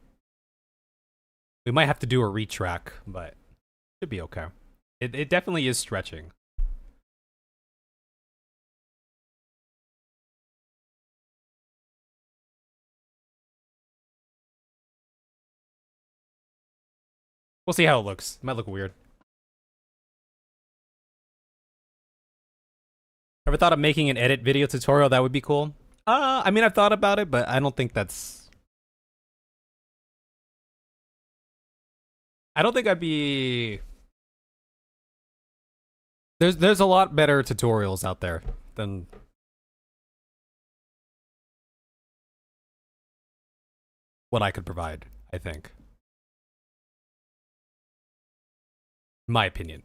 We might have to do a retrack, but should be okay. It definitely is stretching. We'll see how it looks. It might look weird. Ever thought of making an edit video tutorial? That would be cool. I mean, I've thought about it, but I don't think that's... I don't think I'd be... There's a lot better tutorials out there than... what I could provide, I think. In my opinion.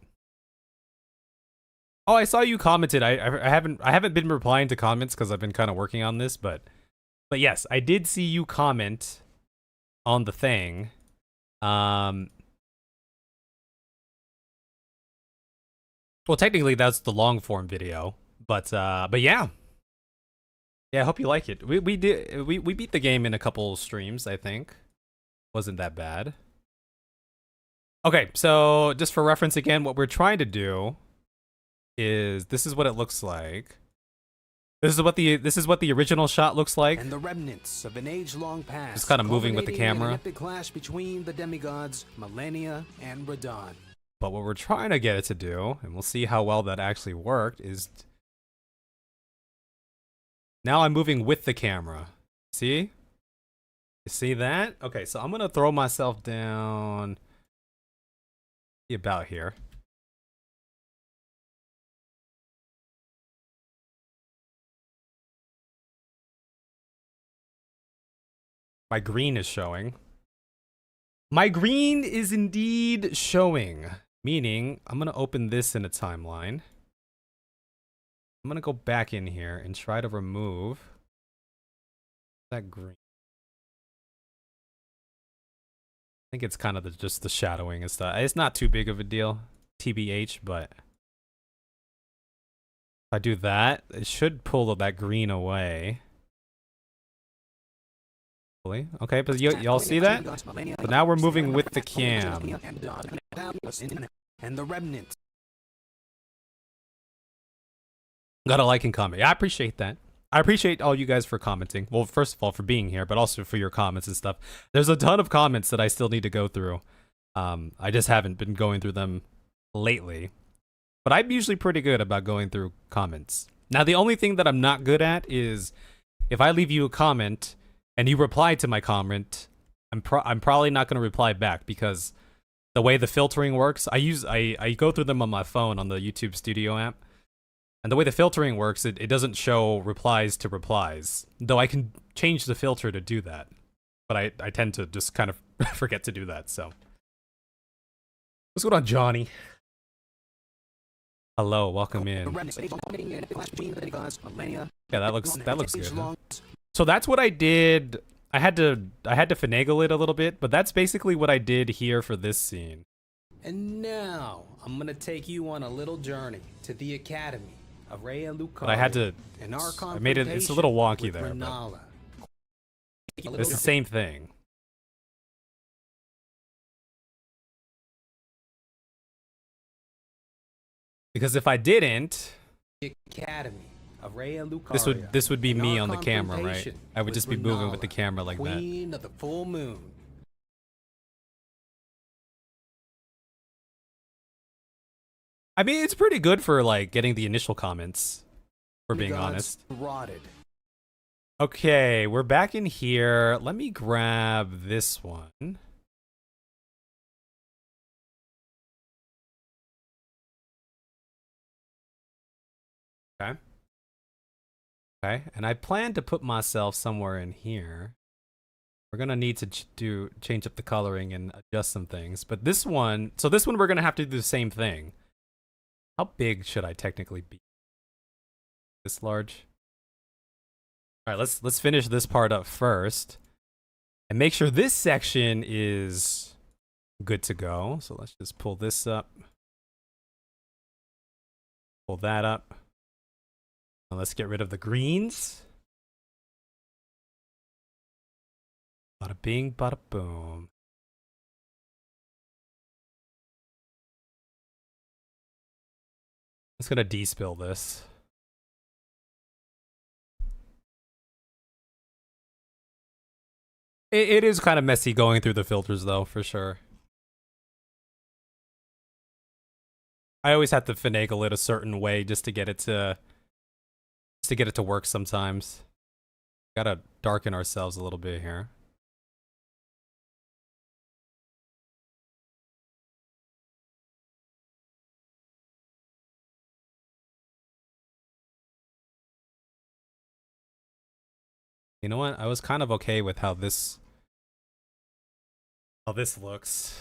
Oh, I saw you commented. I haven't been replying to comments because I've been kind of working on this, but yes, I did see you comment on the thing. Well, technically that's the long form video, but yeah. Yeah, I hope you like it. We beat the game in a couple streams, I think. Wasn't that bad. Okay, so just for reference again, what we're trying to do is this is what it looks like. This is what the original shot looks like. And the remnants of an age-long past. Just kind of moving with the camera. An epic clash between the demigods, Millennia, and Radon. But what we're trying to get it to do, and we'll see how well that actually worked, is now I'm moving with the camera. See? You see that? Okay, so I'm gonna throw myself down about here. My green is showing. My green is indeed showing, meaning I'm gonna open this in a timeline. I'm gonna go back in here and try to remove that green. I think it's kind of just the shadowing and stuff. It's not too big of a deal, TBH, but if I do that, it should pull that green away. Okay, but y'all see that? So now we're moving with the cam. And the remnants. Gotta like and comment. Yeah, I appreciate that. I appreciate all you guys for commenting. Well, first of all, for being here, but also for your comments and stuff. There's a ton of comments that I still need to go through. I just haven't been going through them lately. But I'm usually pretty good about going through comments. Now, the only thing that I'm not good at is if I leave you a comment and you reply to my comment, I'm probably not going to reply back because the way the filtering works, I go through them on my phone on the YouTube Studio app. And the way the filtering works, it doesn't show replies to replies. Though I can change the filter to do that. But I tend to just kind of forget to do that, so. What's going on, Johnny? Hello, welcome in. Yeah, that looks good. Huh? So that's what I did. I had to finagle it a little bit, but that's basically what I did here for this scene. And now I'm gonna take you on a little journey to the academy of Rhea and Lucaria. But I had to. I made it. It's a little wonky there. But it's the same thing. Because if I didn't, Academy of Rhea and Lucaria, this would be me on the camera, right? I would just be moving with the camera like that. Queen of the full moon. I mean, it's pretty good for like getting the initial comments, for being honest. Rotted. Okay, we're back in here. Let me grab this one. Okay. Okay, and I plan to put myself somewhere in here. We're gonna need to change up the coloring and adjust some things. But this one, so this one we're gonna have to do the same thing. How big should I technically be? This large? All right, let's finish this part up first. And make sure this section is good to go. So let's just pull this up. Pull that up. And let's get rid of the greens. Bada bing, bada boom. I'm just gonna despill this. It is kind of messy going through the filters though, for sure. I always have to finagle it a certain way just to get it to work sometimes. Gotta darken ourselves a little bit here. You know what? I was kind of okay with how this looks.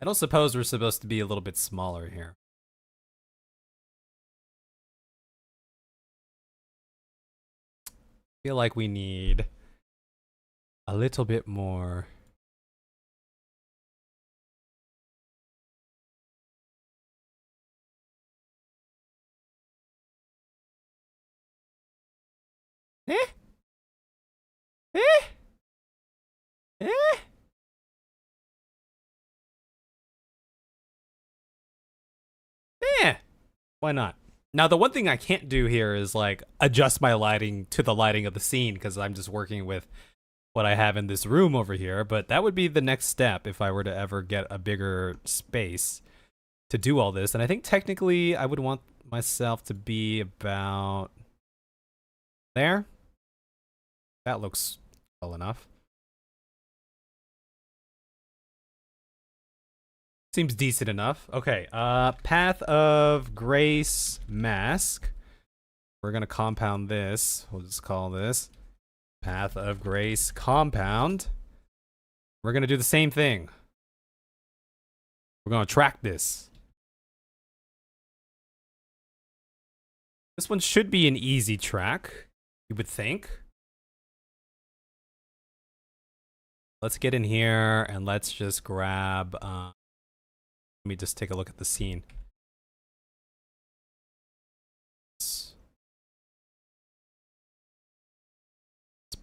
I don't suppose we're supposed to be a little bit smaller here. I feel like we need a little bit more. Eh? Eh? Eh? Eh? Why not? Now, the one thing I can't do here is like adjust my lighting to the lighting of the scene because I'm just working with what I have in this room over here. But that would be the next step if I were to ever get a bigger space to do all this. And I think technically I would want myself to be about there. That looks well enough. Seems decent enough. Okay, Path of Grace Mask. We're gonna compound this. We'll just call this Path of Grace Compound. We're gonna do the same thing. We're gonna track this. This one should be an easy track, you would think. Let's get in here and let's just grab, let me just take a look at the scene. It's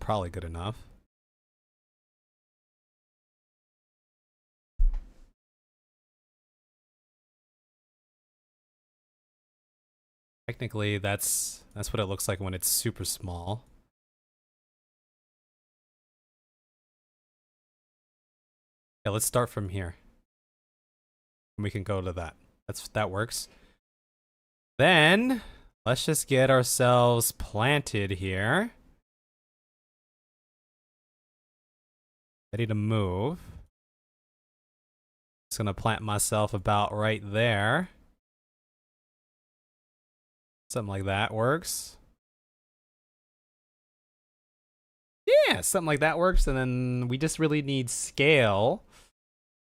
probably good enough. Technically, that's what it looks like when it's super small. Yeah, let's start from here. And we can go to that. That works. Then let's just get ourselves planted here. Ready to move. Just gonna plant myself about right there. Something like that works. Yeah, something like that works. And then we just really need scale.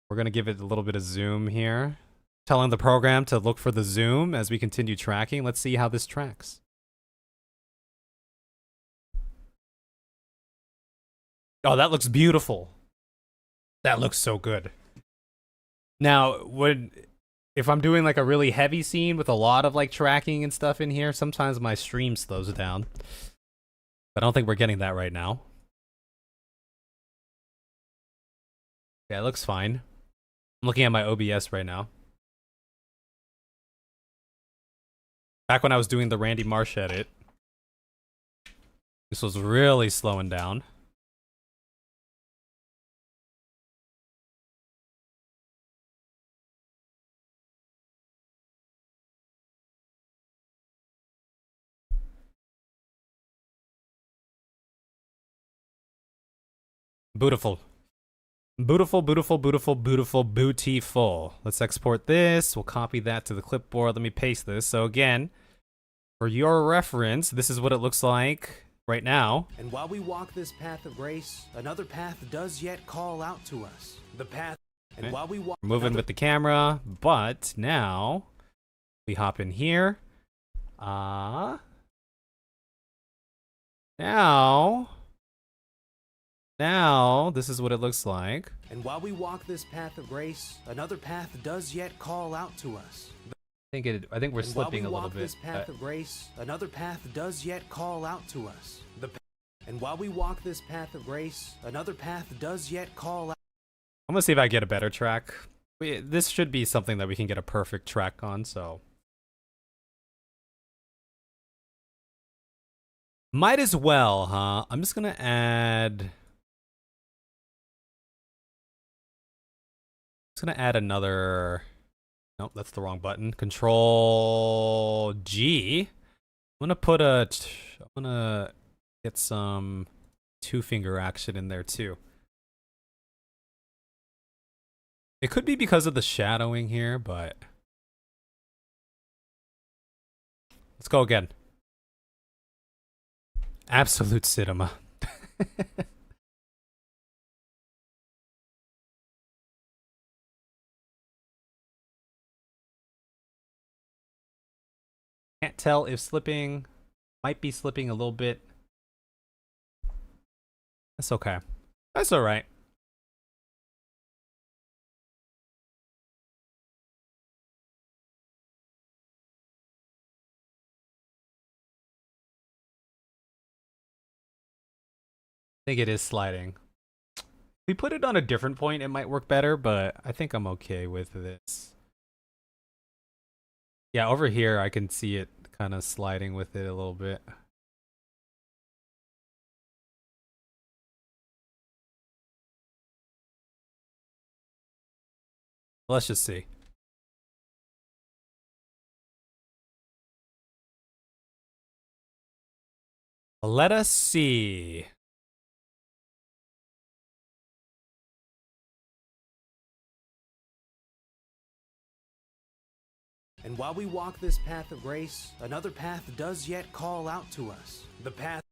We're gonna give it a little bit of zoom here. Telling the program to look for the zoom as we continue tracking. Let's see how this tracks. Oh, that looks beautiful. That looks so good. Now, if I'm doing like a really heavy scene with a lot of like tracking and stuff in here, sometimes my stream slows down. But I don't think we're getting that right now. Yeah, it looks fine. I'm looking at my OBS right now. Back when I was doing the Randy Marsh edit, this was really slowing down. Beautiful. Beautiful, beautiful, beautiful, beautiful, bootiful. Let's export this. We'll copy that to the clipboard. Let me paste this. So again, for your reference, this is what it looks like right now. And while we walk this path of grace, another path does yet call out to us. The path. And Okay. while we walk, Moving with the camera, but now we hop in here. Now this is what it looks like. And while we walk this path of grace, another path does yet call out to us. I think we're slipping a little bit. This path of grace, another path does yet call out to us. And while we walk this path of grace, another path does yet call out. I'm gonna see if I get a better track. This should be something that we can get a perfect track on, so. Might as well, huh? I'm just gonna add... another... Nope, that's the wrong button. Control G. I'm gonna get some two-finger action in there too. It could be because of the shadowing here, but let's go again. Absolute cinema. Can't tell if slipping, might be slipping a little bit. That's okay. That's all right. I think it is sliding. If we put it on a different point, it might work better, but I think I'm okay with this. Yeah, over here, I can see it kind of sliding with it a little bit. Let's just see. Let us see. And while we walk this path of grace, another path does yet call out to us. The path.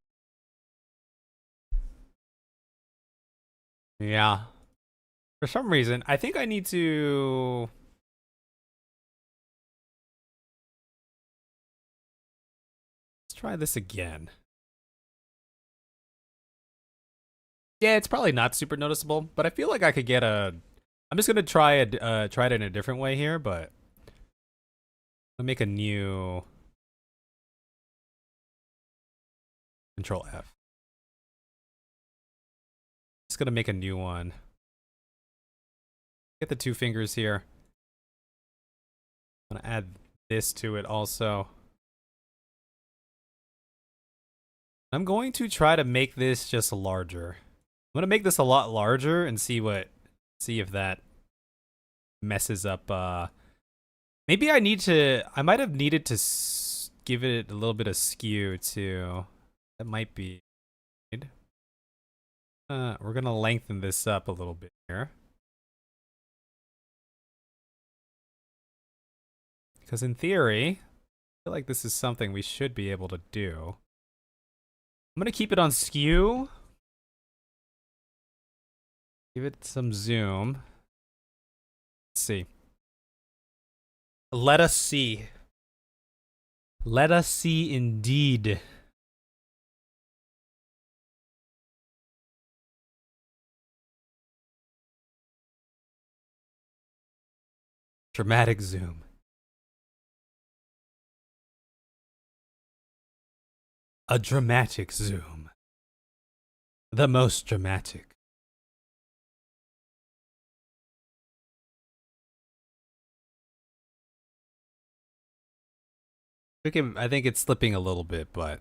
Yeah. For some reason, I think I need to... Let's try this again. Yeah, it's probably not super noticeable, but I feel like I could get a... I'm just gonna try it in a different way here, but... I'll make a new... Control F. just gonna make a new one. Get the 2 fingers here. I'm gonna add this to it also. I'm going to try to make this just larger. I'm gonna make this a lot larger and see if that messes up. Maybe I might have needed to give it a little bit of skew too. That might be. We're gonna lengthen this up a little bit here. Because in theory, I feel like this is something we should be able to do. I'm gonna keep it on skew. Give it some zoom. Let's see. Let us see. Let us see indeed. Dramatic zoom. A dramatic zoom. The most dramatic. I think it's slipping a little bit, but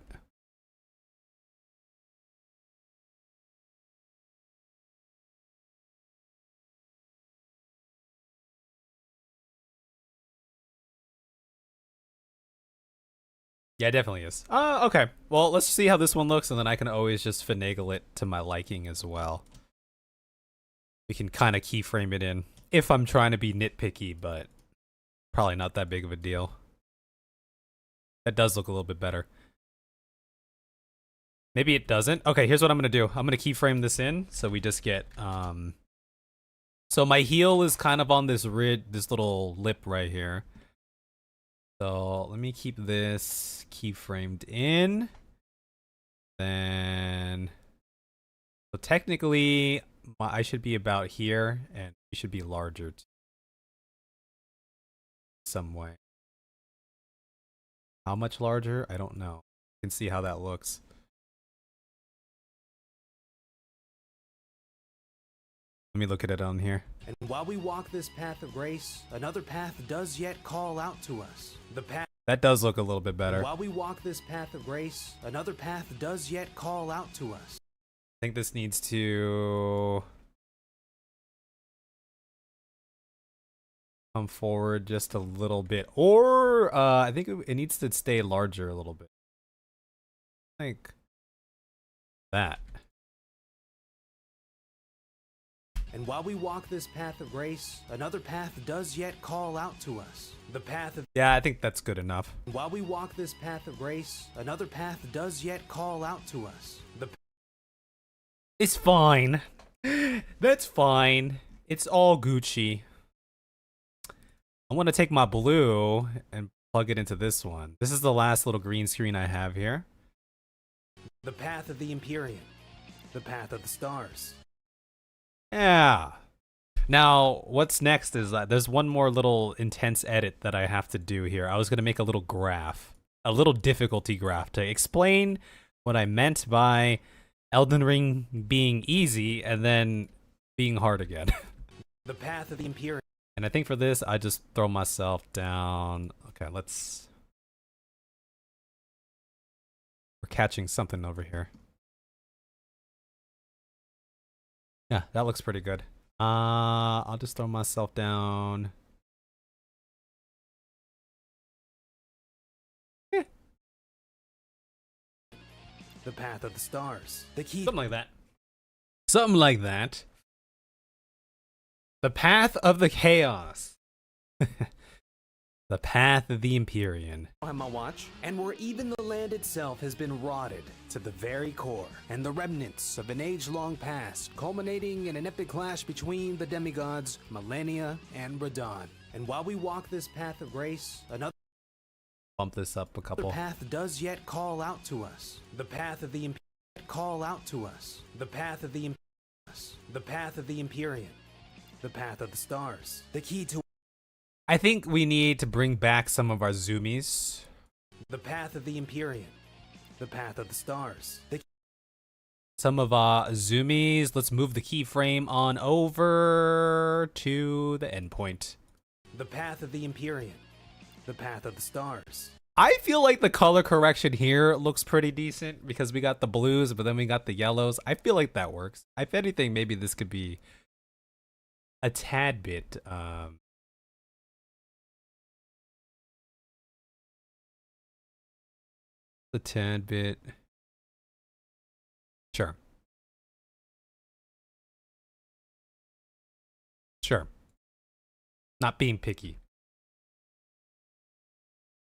yeah, it definitely is. Okay. Well, let's see how this one looks, and then I can always just finagle it to my liking as well. We can kind of keyframe it in if I'm trying to be nitpicky, but probably not that big of a deal. That does look a little bit better. Maybe it doesn't. Okay, here's what I'm gonna do. I'm gonna keyframe this in, so we just get so my heel is kind of on this little lip right here. So let me keep this keyframed in. Then, so technically, I should be about here, and it should be larger some way. How much larger? I don't know. You can see how that looks. Let me look at it on here. And while we walk this path of grace, another path does yet call out to us. The path. That does look a little bit better. While we walk this path of grace, another path does yet call out to us. I think this needs to come forward just a little bit, or I think it needs to stay larger a little bit. Like that. And while we walk this path of grace, another path does yet call out to us. The path of. Yeah, I think that's good enough. While we walk this path of grace, another path does yet call out to us. It's fine. That's fine. It's all Gucci. I want to take my blue and plug it into this one. This is the last little green screen I have here. The path of the Empyrean. The path of the stars. Yeah. Now, what's next is that there's one more little intense edit that I have to do here. I was going to make a little graph, a little difficulty graph to explain what I meant by Elden Ring being easy and then being hard again. The path of the Empyrean. And I think for this, I just throw myself down. Okay, let's. We're catching something over here. Yeah, that looks pretty good. I'll just throw myself down. Yeah. The path of the stars. The key. Something like that. Something like that. The path of the chaos. The path of the Empyrean. On my watch, and where even the land itself has been rotted to the very core, and the remnants of an age-long past, culminating in an epic clash between the demigods, Millennia, and Radon. And while we walk this path of grace, another Bump this up a couple. path does yet call out to us. The path of the Empyrean call out to us. The path of the The path of the Empyrean. The path of the stars. The key to. I think we need to bring back some of our zoomies. The path of the Empyrean. The path of the stars. The some of our zoomies. Let's move the keyframe on over to the endpoint. The path of the Empyrean. The path of the stars. I feel like the color correction here looks pretty decent because we got the blues, but then we got the yellows. I feel like that works. If anything, maybe this could be a tad bit a tad bit. Sure. Sure. Not being picky.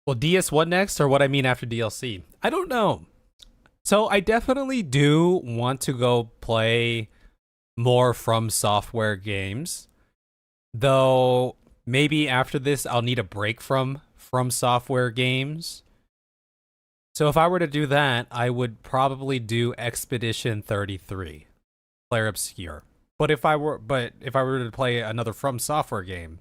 Well, DS1 next, or what I mean after DLC? I don't know. So I definitely do want to go play more From Software games. Though maybe after this I'll need a break from Software games. So if I were to do that, I would probably do Expedition 33, Clair Obscur. But if I were to play another From Software game,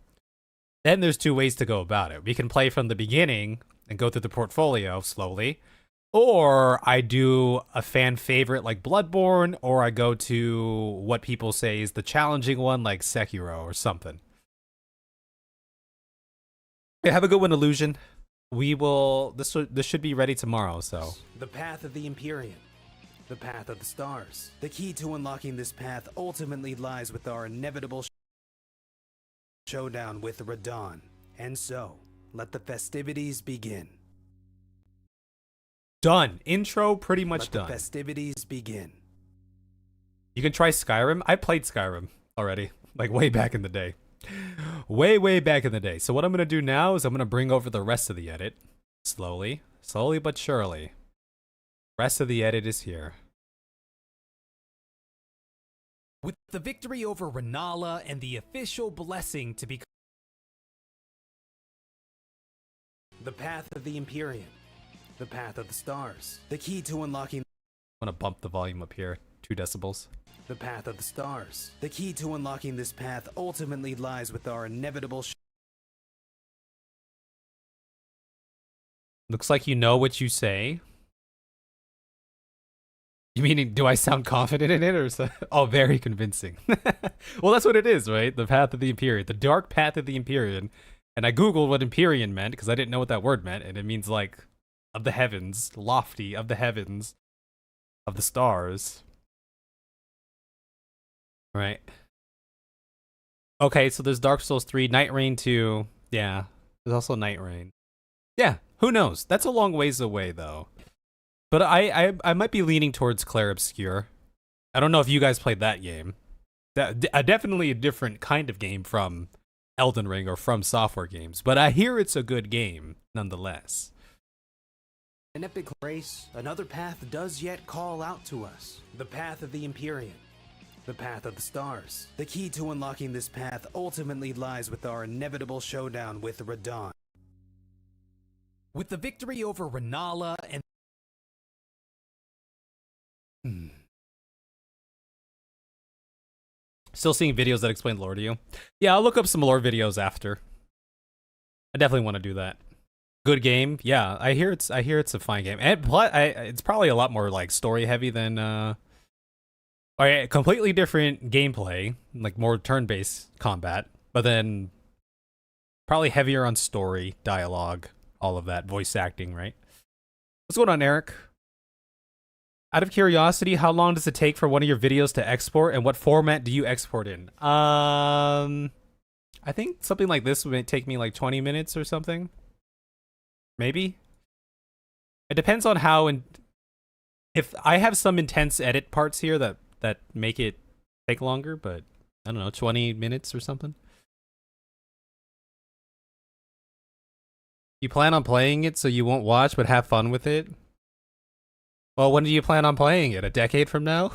then there's two ways to go about it. We can play from the beginning and go through the portfolio slowly, or I do a fan favorite like Bloodborne, or I go to what people say is the challenging one like Sekiro or something. Okay, have a good one, Illusion. We will. This should be ready tomorrow. So the path of the Empyrean. The path of the stars. The key to unlocking this path ultimately lies with our inevitable showdown with Radon. And so, let the festivities begin. Done. Intro pretty much done. Let the festivities begin. You can try Skyrim. I played Skyrim already, like way back in the day. Way back in the day. So what I'm going to do now is I'm going to bring over the rest of the edit. Slowly but surely. Rest of the edit is here. With the victory over Renala and the official blessing to become the path of the Empyrean. The path of the stars. The key to unlocking... I'm going to bump the volume up here. 2 decibels. The path of the stars. The key to unlocking this path ultimately lies with our inevitable... Looks like you know what you say. You mean, do I sound confident in it, or so? Oh, very convincing. Well, that's what it is, right? The path of the Empyrean, the dark path of the Empyrean. And I googled what Empyrean meant because I didn't know what that word meant, and it means like of the heavens, lofty of the heavens, of the stars. Right. Okay, so there's Dark Souls 3, Night Rain 2. Yeah, there's also Night Rain. Yeah, who knows? That's a long ways away, though. But I might be leaning towards Clair Obscur. I don't know if you guys played that game. Definitely a different kind of game from Elden Ring or From Software games. But I hear it's a good game, nonetheless. An epic race, another path does yet call out to us. The path of the Empyrean. The path of the stars. The key to unlocking this path ultimately lies with our inevitable showdown with Radon. With the victory over Renala and... Still seeing videos that explain lore to you? Yeah, I'll look up some lore videos after. I definitely want to do that. Good game, yeah. I hear it's a fine game, and it's probably a lot more like story heavy than completely different gameplay, like more turn-based combat, but then probably heavier on story, dialogue, all of that, voice acting, right? What's going on, Eric? Out of curiosity, how long does it take for one of your videos to export, and what format do you export in? I think something like this would take me like 20 minutes or something. Maybe. It depends on how, and if I have some intense edit parts here that make it take longer, but I don't know, 20 minutes or something. You plan on playing it so you won't watch but have fun with it? Well, when do you plan on playing it? A decade from now?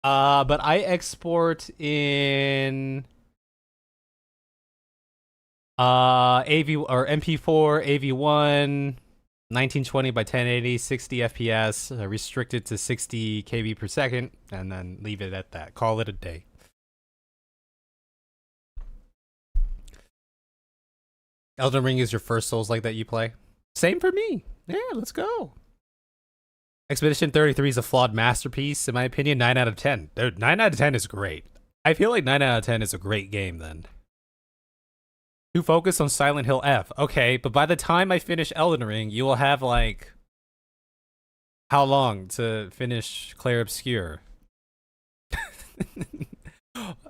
But I export in AV or MP4, AV1, 1920 by 1080, 60 FPS, restricted to 60 KB per second, and then leave it at that. Call it a day. Elden Ring is your first Souls like that you play? Same for me. Yeah, let's go. Expedition 33 is a flawed masterpiece, in my opinion. 9 out of 10. Dude, 9 out of 10 is great. I feel like 9 out of 10 is a great game then. To focus on Silent Hill F. Okay, but by the time I finish Elden Ring, you will have like... How long to finish Clair Obscure?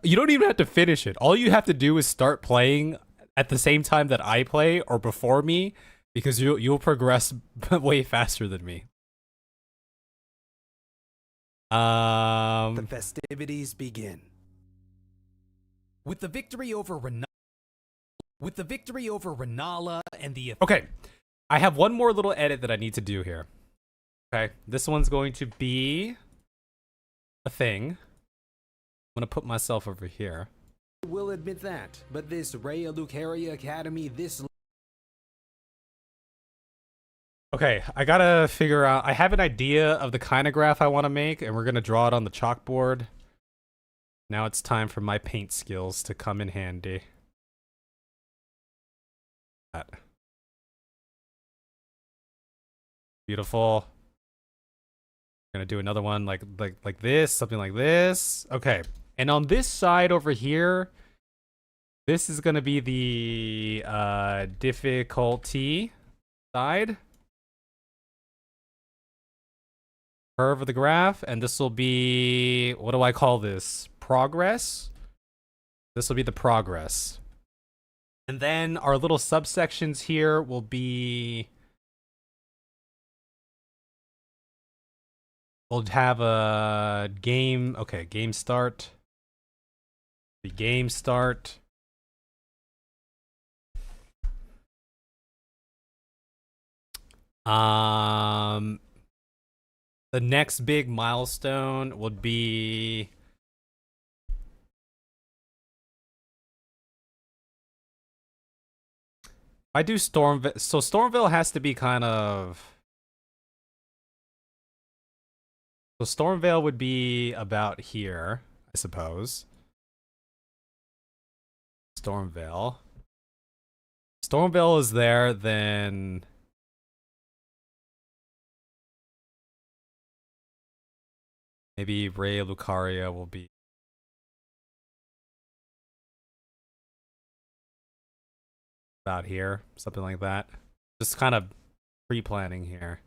You don't even have to finish it. All you have to do is start playing at the same time that I play or before me, because you'll progress way faster than me. The festivities begin. With the victory over Renala and the... Okay, I have one more little edit that I need to do here. Okay, this one's going to be a thing. I'm gonna put myself over here. Will admit that, but this Rhea Lucaria Academy, this... Okay, I gotta figure out... I have an idea of the kind of graph I want to make, and we're gonna draw it on the chalkboard. Now it's time for my paint skills to come in handy. That. Beautiful. Gonna do another one like this, something like this. Okay, and on this side over here, this is gonna be the difficulty side. Curve of the graph, and this will be, what do I call this? Progress? This will be the progress. And then our little subsections here will be... We'll have a game, okay, game start. The game start. The next big milestone would be... I do Stormville, so Stormville has to be kind of... So Stormvale would be about here, I suppose. Stormvale. Stormvale is there, then... Maybe Rhea Lucaria will be... about here, something like that. Just kind of pre-planning here.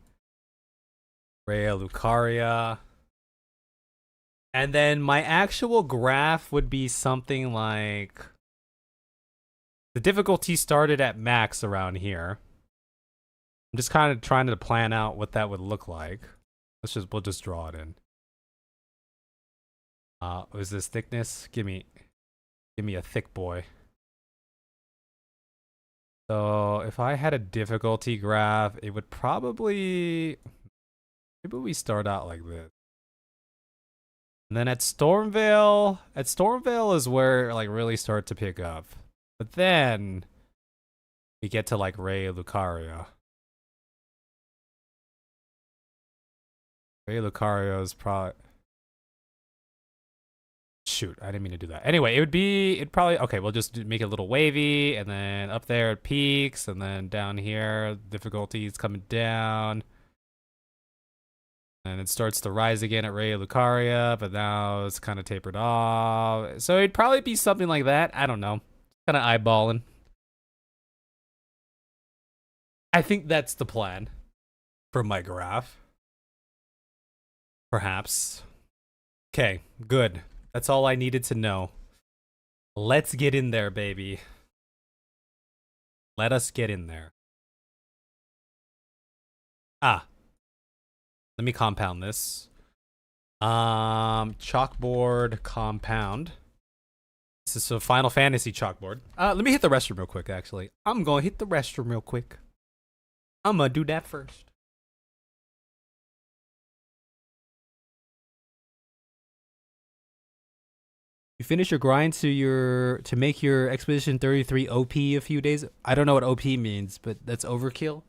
Rhea Lucaria. And then my actual graph would be something like... The difficulty started at max around here. I'm just kind of trying to plan out what that would look like. We'll just draw it in. Is this thickness? Give me a thick boy. So if I had a difficulty graph, it would probably... Maybe we start out like this. And then at Stormvale is where like really start to pick up. But then we get to like Rhea Lucaria. Rhea Lucaria is probably... Shoot, I didn't mean to do that. Anyway, it'd probably... Okay, we'll just make it a little wavy, and then up there it peaks, and then down here, difficulty is coming down. And it starts to rise again at Rhea Lucaria, but now it's kind of tapered off. So it'd probably be something like that. I don't know. Kind of eyeballing. I think that's the plan for my graph. Perhaps. Okay, good. That's all I needed to know. Let's get in there, baby. Let us get in there. Ah. Let me compound this. Chalkboard compound. This is a Final Fantasy chalkboard. Let me hit the restroom real quick, actually. I'm gonna hit the restroom real quick. I'm gonna do that first. You finish your grind to make your Expedition 33 OP a few days. I don't know what OP means, but that's overkill.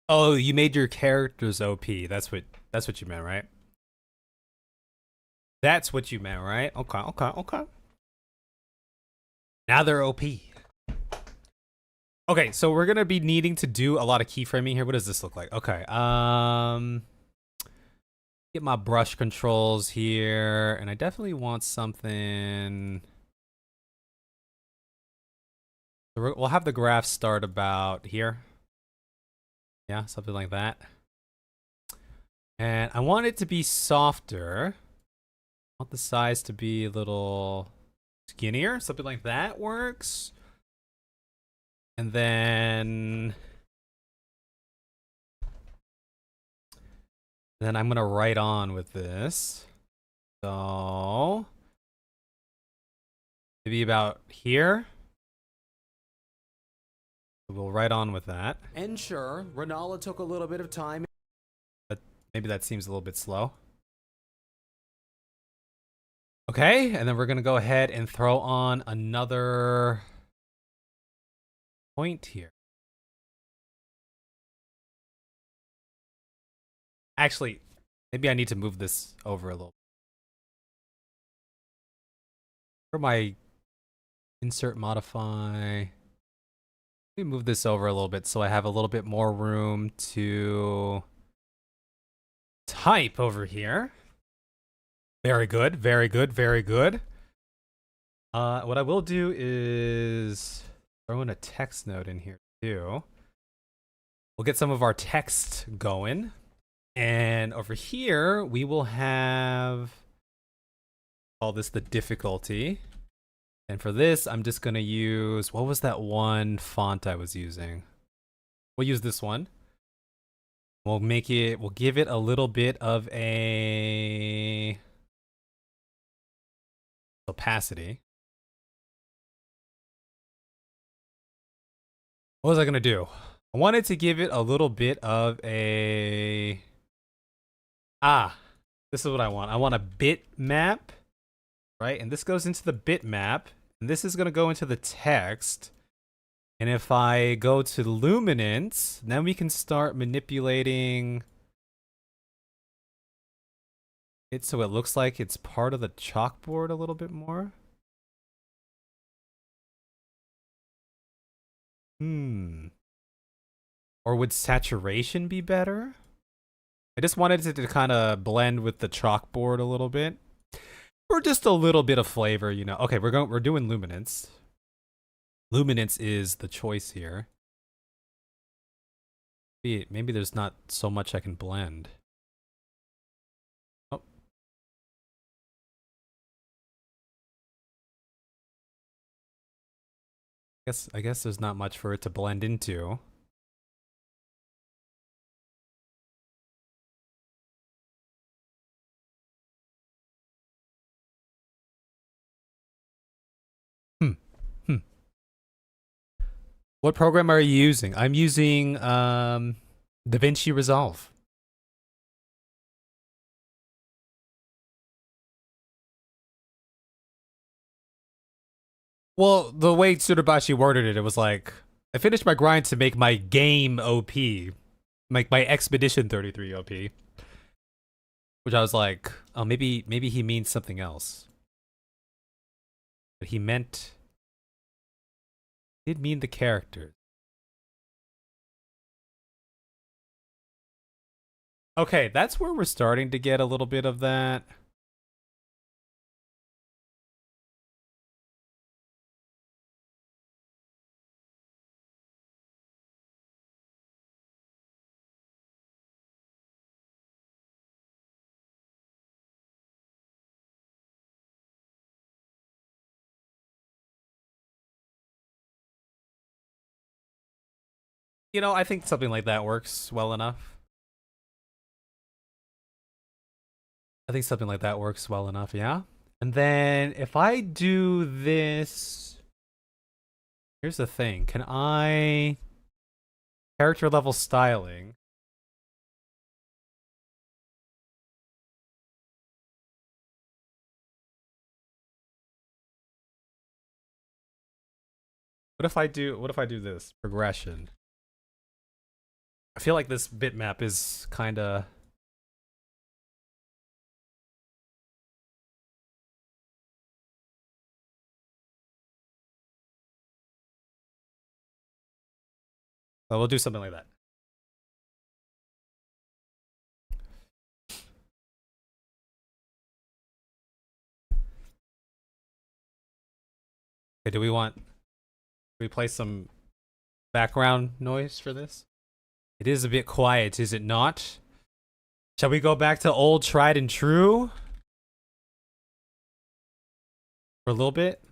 Oh, you made your characters OP. That's what you meant, right? That's what you meant, right? Okay, okay, okay. Now they're OP. Okay, so we're gonna be needing to do a lot of keyframing here. What does this look like? Okay, get my brush controls here, and I definitely want something. We'll have the graph start about here. Yeah, something like that. And I want it to be softer. I want the size to be a little skinnier. Something like that works. And then I'm gonna write on with this. So maybe about here. We'll write on with that. And sure, Renala took a little bit of time. But maybe that seems a little bit slow. Okay, and then we're gonna go ahead and throw on another point here. Actually, maybe I need to move this over a little. For my insert modify, let me move this over a little bit so I have a little bit more room to type over here. Very good, very good, very good. What I will do is throw in a text node in here too. We'll get some of our text going. And over here, we will have, call this the difficulty. And for this, I'm just gonna use, what was that one font I was using? We'll use this one. We'll give it a little bit of a opacity. What was I gonna do? I wanted to give it a little bit of a, this is what I want. I want a bitmap, right? And this goes into the bitmap, and this is gonna go into the text. And if I go to luminance, then we can start manipulating it so it looks like it's part of the chalkboard a little bit more. Or would saturation be better? I just wanted it to kind of blend with the chalkboard a little bit. Or just a little bit of flavor, you know. Okay, we're doing luminance. Luminance is the choice here. Maybe there's not so much I can blend. Oh. I guess there's not much for it to blend into. What program are you using? I'm using Davinci Resolve. Well, the way Tsurubashi worded it, it was like, I finished my grind to make my game OP. Make my Expedition 33 OP. Which I was like, oh, maybe he means something else. But he did mean the characters. Okay, that's where we're starting to get a little bit of that. You know, I think something like that works well enough. I think something like that works well enough, yeah? And then if I do this, here's the thing. Can I character level styling? What if I do this? Progression. I feel like this bitmap is kind of... Well, we'll do something like that. Okay, do we play some background noise for this? It is a bit quiet, is it not? Shall we go back to old tried and true? For a little bit?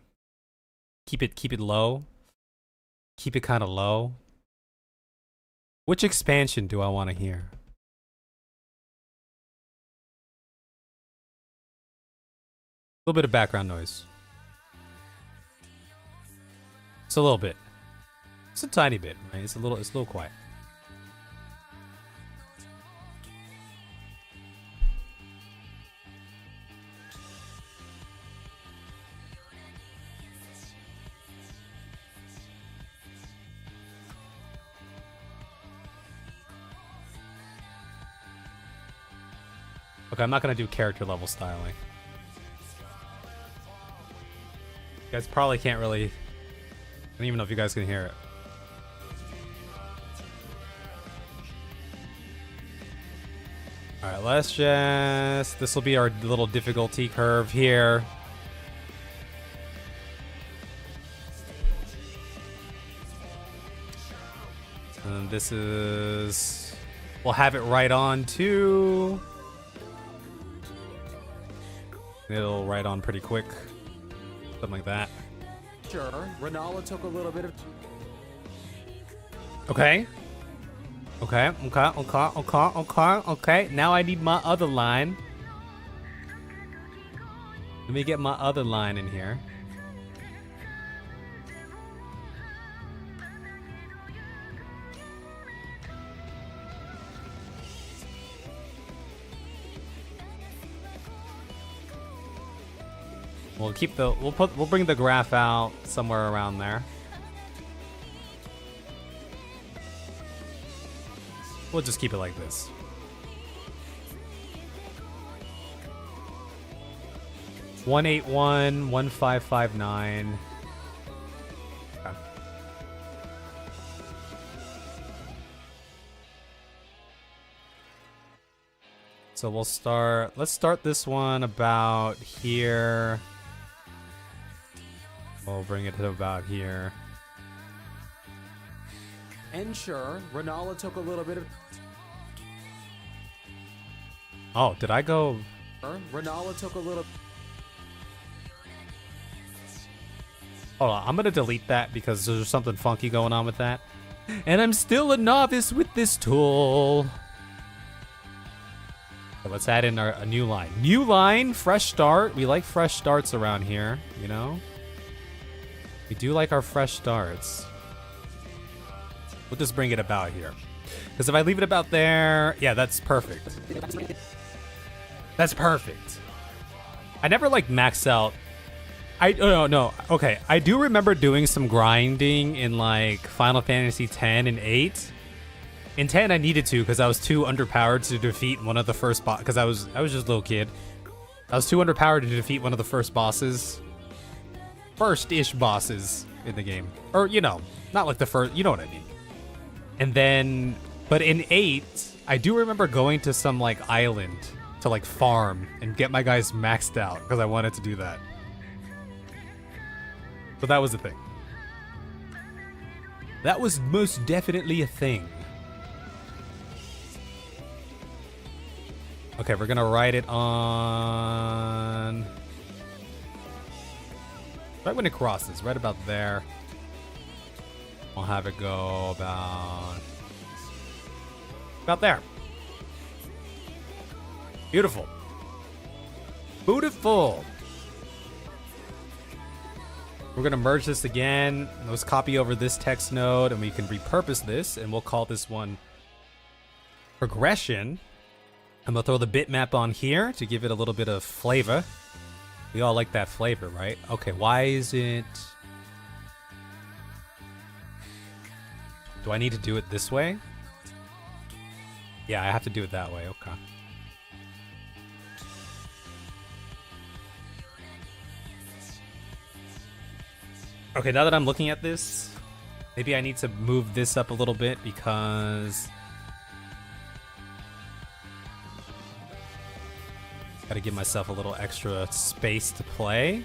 Keep it low. Keep it kind of low. Which expansion do I want to hear? A little bit of background noise. It's a little bit. It's a tiny bit, right? It's a little quiet. Okay, I'm not gonna do character level styling. You guys probably can't really... I don't even know if you guys can hear it. Alright, let's just... This will be our little difficulty curve here. And this is... We'll have it right on to... It'll write on pretty quick. Something like that. Sure, Renala took a little bit of... Okay. Okay. Now I need my other line. Let me get my other line in here. We'll keep the we'll bring the graph out somewhere around there. We'll just keep it like this. (1811559). Okay. So we'll start. Let's start this one about here. We'll bring it to about here. And sure, Renala took a little bit of... Oh, did I go? Renala took a little... Hold on, I'm gonna delete that because there's something funky going on with that. And I'm still a novice with this tool. So let's add in a new line. New line, fresh start. We like fresh starts around here, you know? We do like our fresh starts. We'll just bring it about here. Because if I leave it about there, yeah, that's perfect. That's perfect. I never like max out. No. Okay, I do remember doing some grinding in like Final Fantasy X and 8. In 10, I needed to because I was too underpowered to defeat one of the first boss. Because I was just a little kid. I was too underpowered to defeat one of the first bosses. First-ish bosses in the game. Or, you know, not like the first, you know what I mean. And then, but in 8, I do remember going to some, like, island to, like, farm and get my guys maxed out because I wanted to do that. So that was a thing. That was most definitely a thing. Okay, we're gonna write it on... Right when it crosses, right about there. We'll have it go about there. Beautiful. Beautiful. We're gonna merge this again. Let's copy over this text node and we can repurpose this and we'll call this one progression. I'm gonna throw the bitmap on here to give it a little bit of flavor. We all like that flavor, right? Okay, why is it... Do I need to do it this way? Yeah, I have to do it that way. Okay. Okay, now that I'm looking at this, maybe I need to move this up a little bit because gotta give myself a little extra space to play.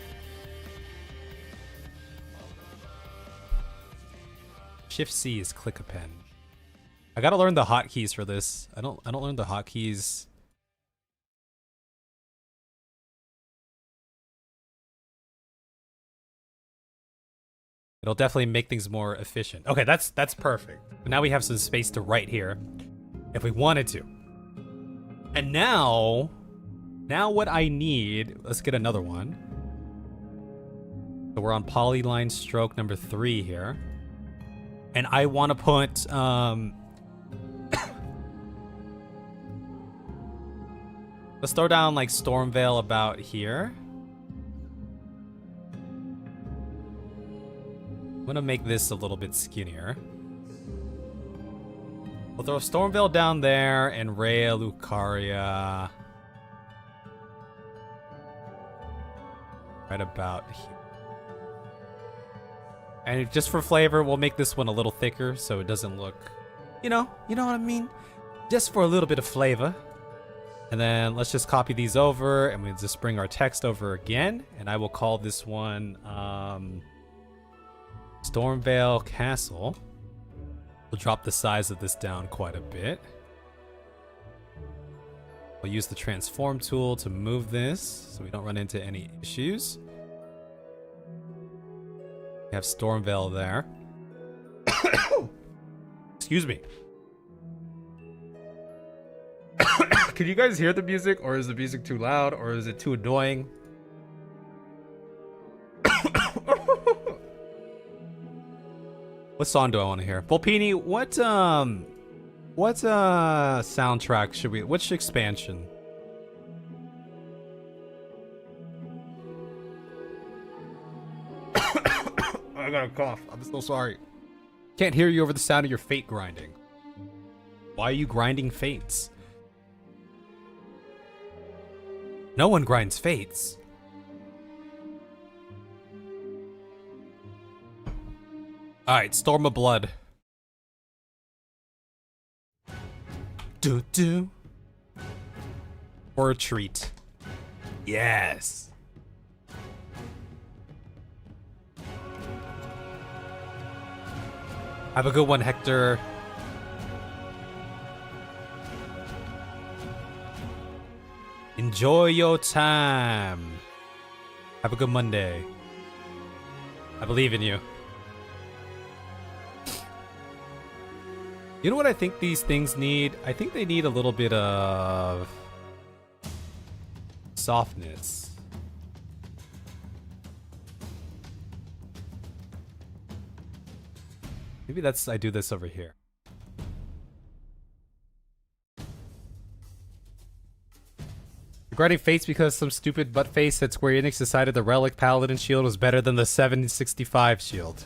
Shift C is click a pen. I gotta learn the hotkeys for this. I don't learn the hotkeys. It'll definitely make things more efficient. Okay, that's perfect. But now we have some space to write here if we wanted to. And now what I need, let's get another one. So we're on polyline stroke number 3 here. And I want to put let's throw down like Stormveil about here. I'm gonna make this a little bit skinnier. We'll throw Stormveil down there and Rhea Lucaria right about here. And just for flavor, we'll make this one a little thicker so it doesn't look, you know what I mean? Just for a little bit of flavor. And then let's just copy these over and we'll just bring our text over again. And I will call this one Stormveil Castle. We'll drop the size of this down quite a bit. We'll use the transform tool to move this so we don't run into any issues. We have Stormveil there. Excuse me. Can you guys hear the music, or is the music too loud, or is it too annoying? What song do I want to hear? Volpini, what soundtrack should we, which expansion? I got a cough. I'm so sorry. Can't hear you over the sound of your fate grinding. Why are you grinding fates? No one grinds fates. Alright, Storm of Blood. Do. Or a treat. Yes. Have a good one, Hector. Enjoy your time. Have a good Monday. I believe in you. You know what I think these things need? I think they need a little bit of softness. Maybe that's, I do this over here. Regarding Fates because some stupid buttface at Square Enix decided the Relic Paladin shield was better than the 765 shield.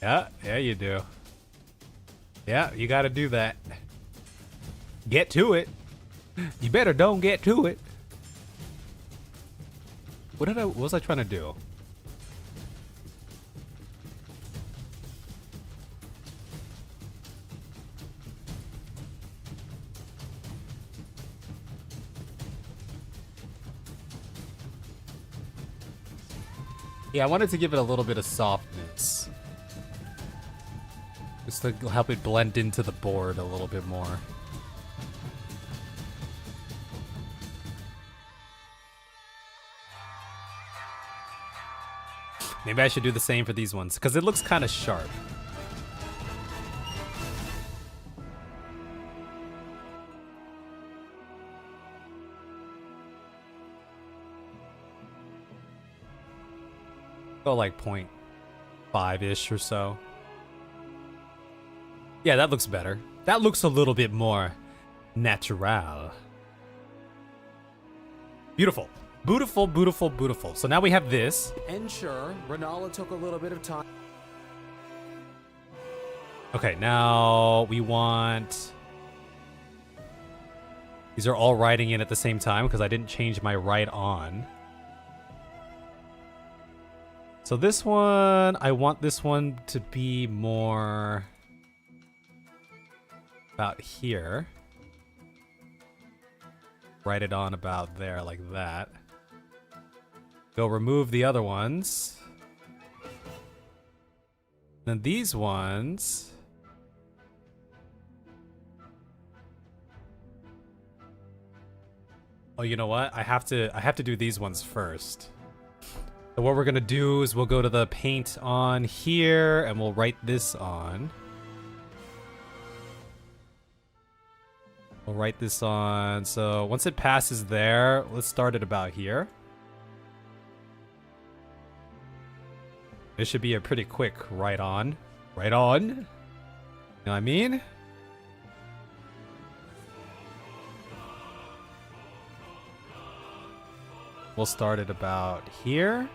Yeah, you do. Yeah, you gotta do that. Get to it. You better don't get to it. What was I trying to do? Yeah, I wanted to give it a little bit of softness. Just to help it blend into the board a little bit more. Maybe I should do the same for these ones, because it looks kind of sharp. Go like 0.5-ish or so. Yeah, that looks better. That looks a little bit more natural. Beautiful. Beautiful, beautiful, beautiful. So now we have this. And sure, Renala took a little bit of time. Okay, now we want... These are all writing in at the same time because I didn't change my write on. So this one, I want this one to be more about here. Write it on about there like that. Go remove the other ones. Then these ones. Oh, you know what? I have to do these ones first. So what we're gonna do is we'll go to the paint on here and we'll write this on. We'll write this on. So once it passes there, let's start it about here. This should be a pretty quick write on. Write on. You know what I mean? We'll start it about here.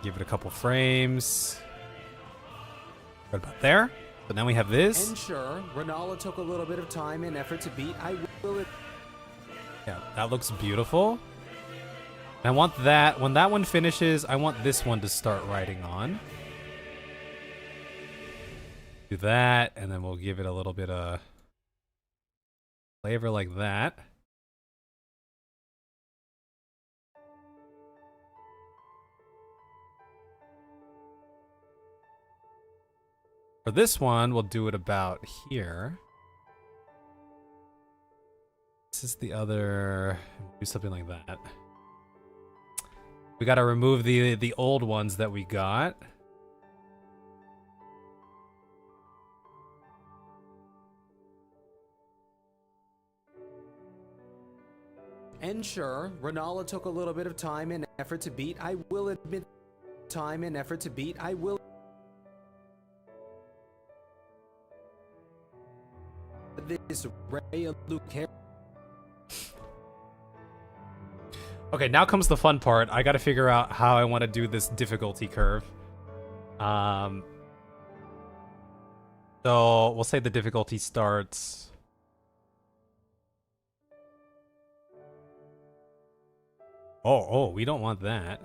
Give it a couple frames. Right about there. But then we have this. And sure, Renala took a little bit of time and effort to beat. I will. Yeah, that looks beautiful. I want that. When that one finishes, I want this one to start writing on. Do that, and then we'll give it a little bit of flavor like that. For this one, we'll do it about here. This is the other. Do something like that. We gotta remove the old ones that we got. And sure, Renala took a little bit of time and effort to beat. I will admit, time and effort to beat. I will. This Ray of Luke. Okay, now comes the fun part. I gotta figure out how I want to do this difficulty curve. So we'll say the difficulty starts. Oh, we don't want that.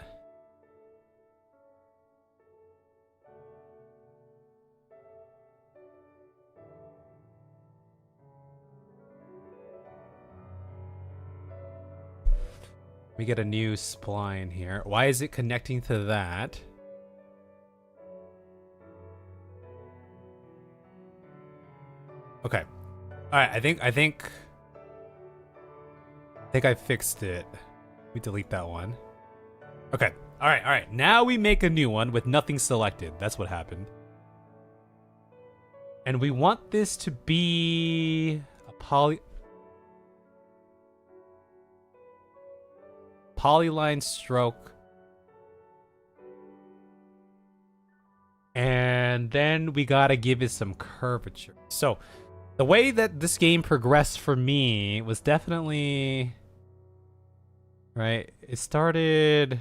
We get a new spline here. Why is it connecting to that? Okay. All right, I think I fixed it. We delete that one. Okay. All right. Now we make a new one with nothing selected. That's what happened. And we want this to be a polyline stroke. And then we gotta give it some curvature. So the way that this game progressed for me was definitely right. It started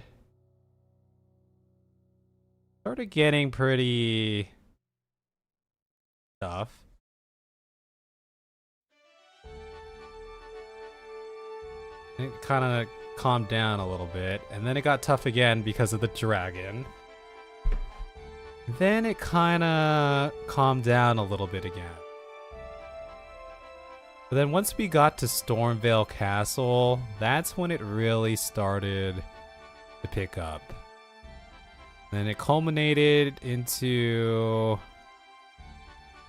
getting pretty tough. It kind of calmed down a little bit, and then it got tough again because of the dragon. Then it kind of calmed down a little bit again. But then once we got to Stormvale Castle, that's when it really started to pick up. Then it culminated into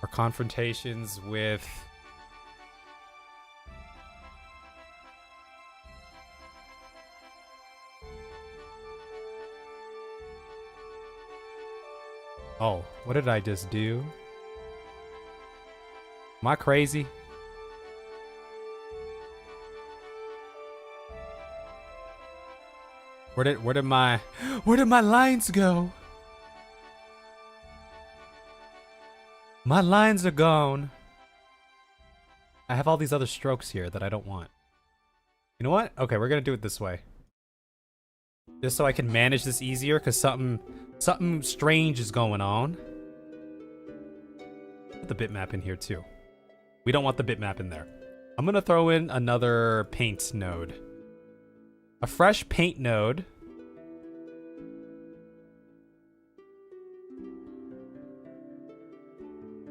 our confrontations with oh, what did I just do? Am I crazy? Where did my lines go? My lines are gone. I have all these other strokes here that I don't want. You know what? Okay, we're gonna do it this way. Just so I can manage this easier, because something strange is going on. Put the bitmap in here too. We don't want the bitmap in there. I'm gonna throw in another paint node. A fresh paint node.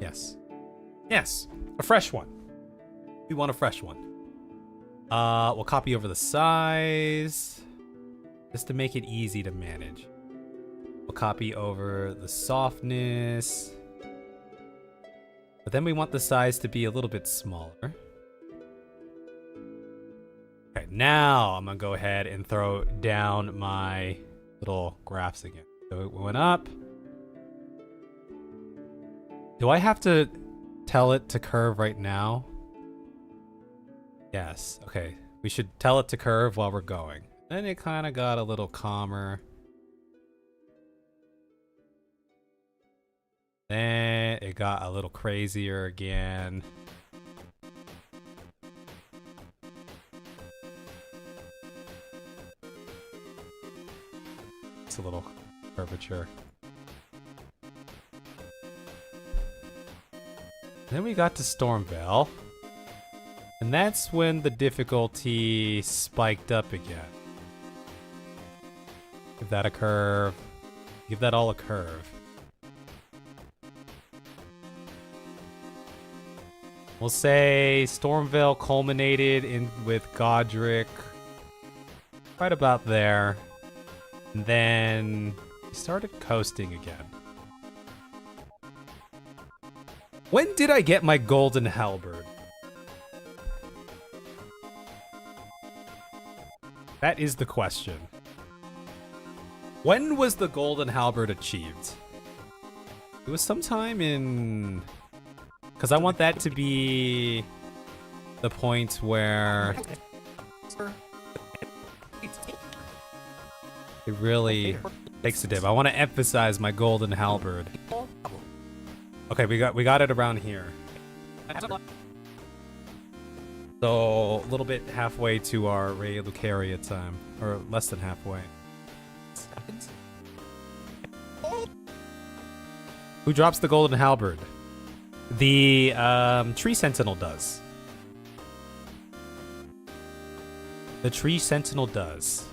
Yes. Yes, a fresh one. We want a fresh one. We'll copy over the size just to make it easy to manage. We'll copy over the softness. But then we want the size to be a little bit smaller. Okay, now I'm gonna go ahead and throw down my little graphs again. So it went up. Do I have to tell it to curve right now? Yes, okay. We should tell it to curve while we're going. Then it kind of got a little calmer. Then it got a little crazier again. It's a little curvature. Then we got to Stormvale. And that's when the difficulty spiked up again. Give that a curve. Give that all a curve. We'll say Stormvale culminated in with Godric right about there. And then we started coasting again. When did I get my golden halberd? That is the question. When was the golden halberd achieved? It was sometime in... Because I want that to be the point where it really takes a dip. I want to emphasize my golden halberd. Okay, we got it around here. So a little bit halfway to our Ray Lucaria time, or less than halfway. Who drops the golden halberd? The tree sentinel does. The tree sentinel does.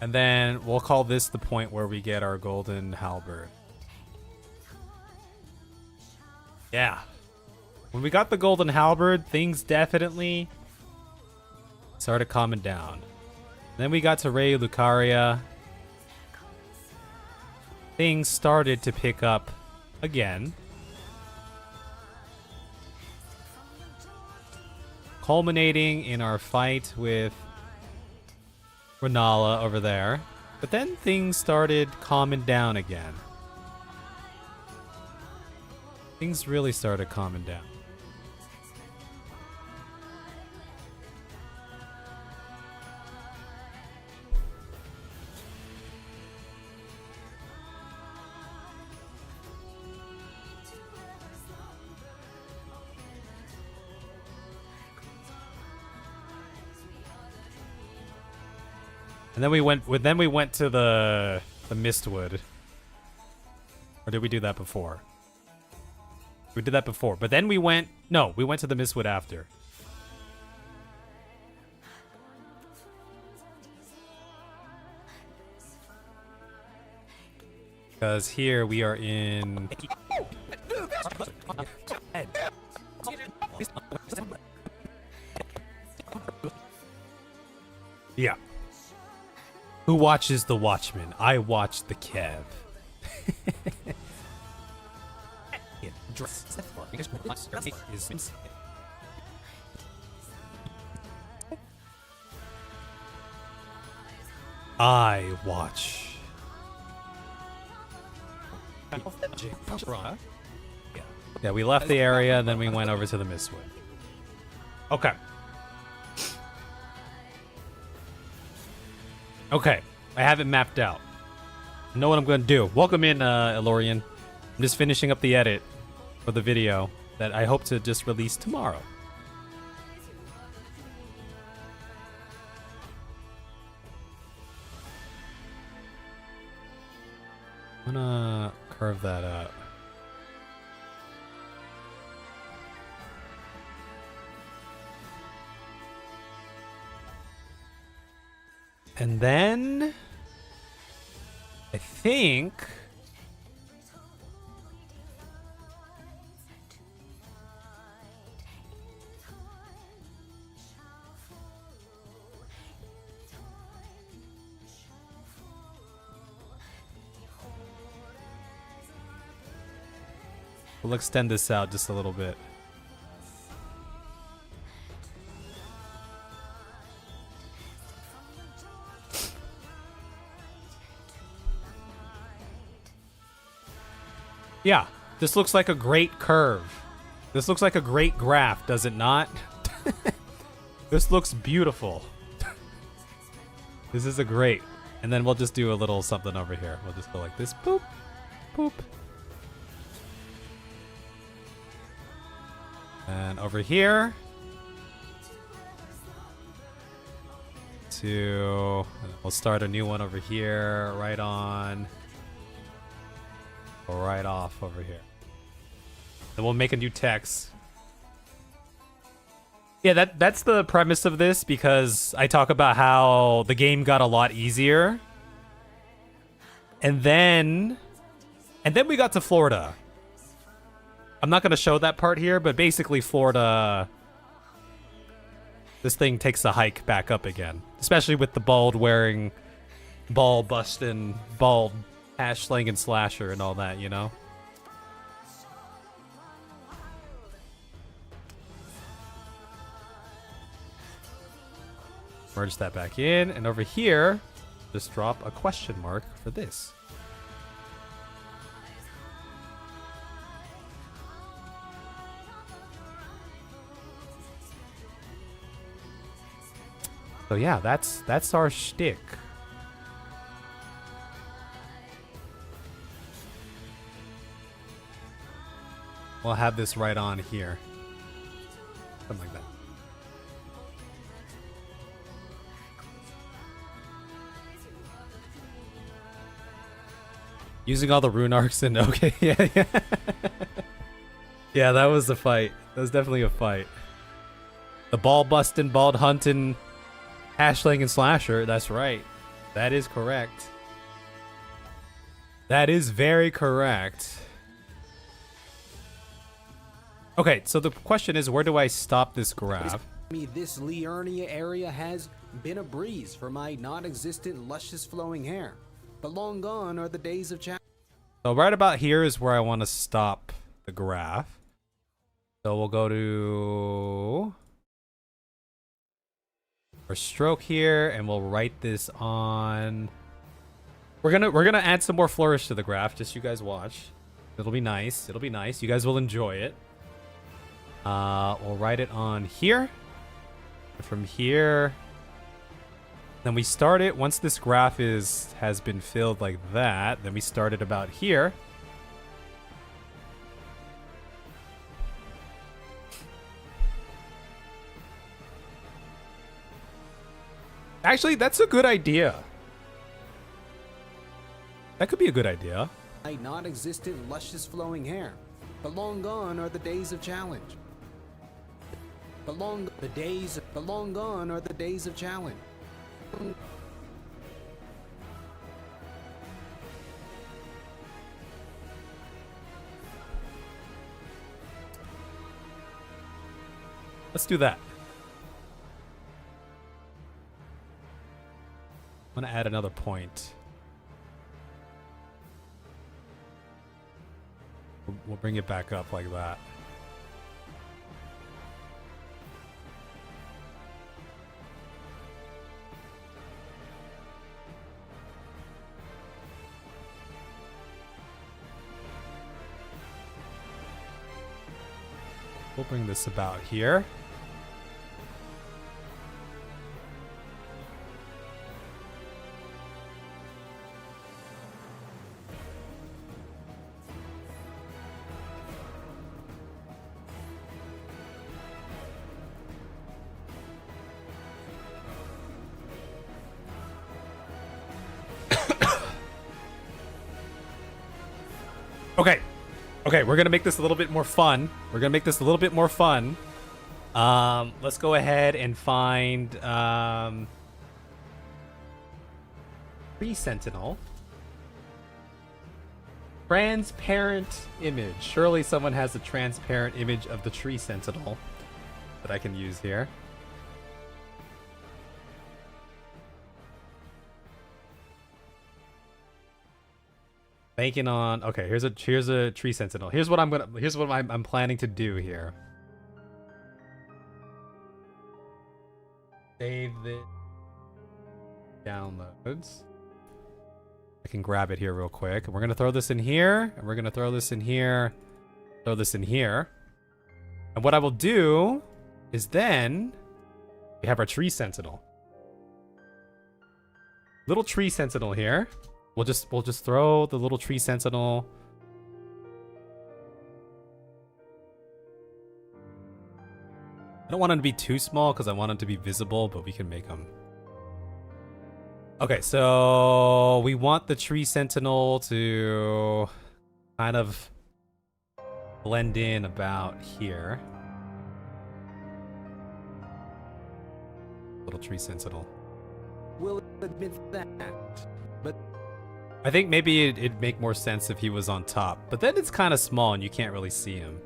And then we'll call this the point where we get our golden halberd. Yeah. When we got the golden halberd, things definitely started calming down. Then we got to Ray Lucaria. Things started to pick up again. Culminating in our fight with Renala over there. But then things started calming down again. Things really started calming down. And then we went to the Mistwood. Or did we do that before? We did that before. But then we went to the Mistwood after. Because here we are in yeah. Who watches the Watchmen? I watch the Kev. I watch. Yeah, we left the area and then we went over to the Mistwood. Okay. Okay, I have it mapped out. I know what I'm going to do. Welcome in, Elorian. I'm just finishing up the edit for the video that I hope to just release tomorrow. I'm gonna curve that up. And then I think we'll extend this out just a little bit. Yeah, this looks like a great curve. This looks like a great graph, does it not? This looks beautiful. This is a great. And then we'll just do a little something over here. We'll just go like this. Boop, boop. And over here. We'll start a new one over here, right on. Right off over here. Then we'll make a new text. Yeah, that's the premise of this, because I talk about how the game got a lot easier. And then we got to Florida. I'm not going to show that part here, but basically Florida, this thing takes a hike back up again. Especially with the bald wearing, ball busting, bald hash slanging slasher and all that, you know? Merge that back in, and over here, just drop a question mark for this. So yeah, that's our shtick. We'll have this right on here. Something like that. Using all the rune arcs and okay, yeah. Yeah, that was a fight. That was definitely a fight. The ball busting, bald hunting, hashling and slasher. That's right. That is correct. That is very correct. Okay, so the question is, where do I stop this graph? This Liurnia area has been a breeze for my non-existent luscious flowing hair, but long gone are the days of So right about here is where I want to stop the graph. So we'll go to our stroke here, and we'll write this on. We're gonna add some more flourish to the graph. Just you guys watch. It'll be nice. It'll be nice. You guys will enjoy it. We'll write it on here. From here, then we start it once this graph has been filled like that. Then we start it about here. Actually, that's a good idea. That could be a good idea. my non-existent luscious flowing hair, but long gone are the days of challenge. But long gone are the days of challenge. Let's do that. I'm gonna add another point. We'll bring it back up like that. We'll bring this about here. Okay, we're gonna make this a little bit more fun. Let's go ahead and find Tree Sentinel. Transparent image. Surely someone has a transparent image of the Tree Sentinel that I can use here. Banking on. Okay, here's a Tree Sentinel. Here's what I'm planning to do here. Save this. Downloads. I can grab it here real quick. We're gonna throw this in here, and we're gonna throw this in here, throw this in here. And what I will do is then we have our Tree Sentinel. Little Tree Sentinel here. We'll just throw the little Tree Sentinel. I don't want him to be too small because I want him to be visible, but we can make him. Okay, so we want the Tree Sentinel to kind of blend in about here. Little Tree Sentinel. Will admit that, but I think maybe it'd make more sense if he was on top, but then it's kind of small and you can't really see him.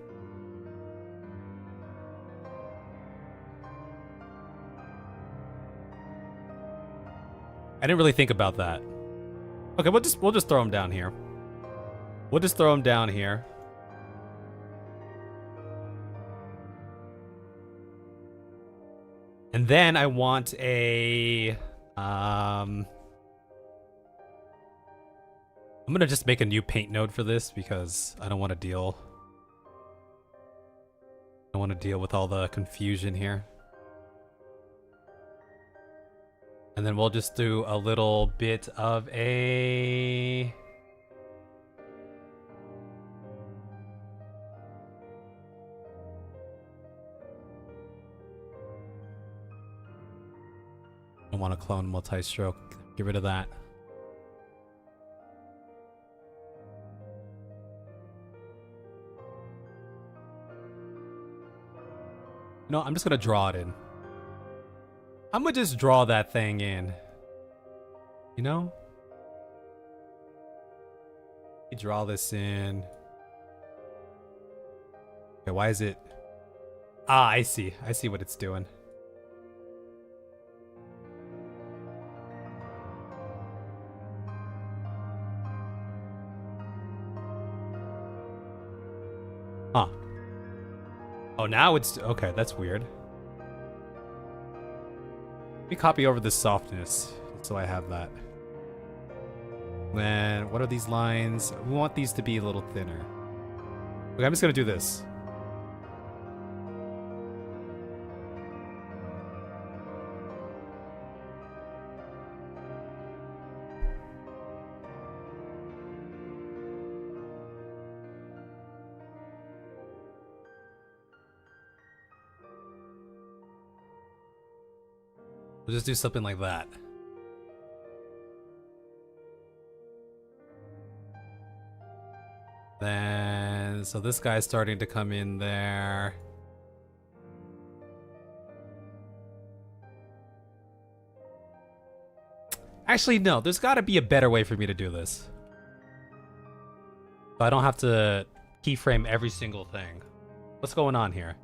I didn't really think about that. Okay, we'll just throw him down here. We'll just throw him down here. And then I want a I'm gonna just make a new paint node for this because I don't want to deal with all the confusion here. And then we'll just do a little bit of a... I want to clone multi-stroke. Get rid of that. No, I'm just gonna draw it in. I'm gonna just draw that thing in. You know? You draw this in. Okay, why is it... Ah, I see. I see what it's doing. Huh. Oh, now it's... Okay, that's weird. Let me copy over this softness, so I have that. Then, what are these lines? We want these to be a little thinner. Okay, I'm just gonna do this. We'll just do something like that. Then, so this guy's starting to come in there. Actually, no, there's got to be a better way for me to do this. So I don't have to keyframe every single thing. What's going on here?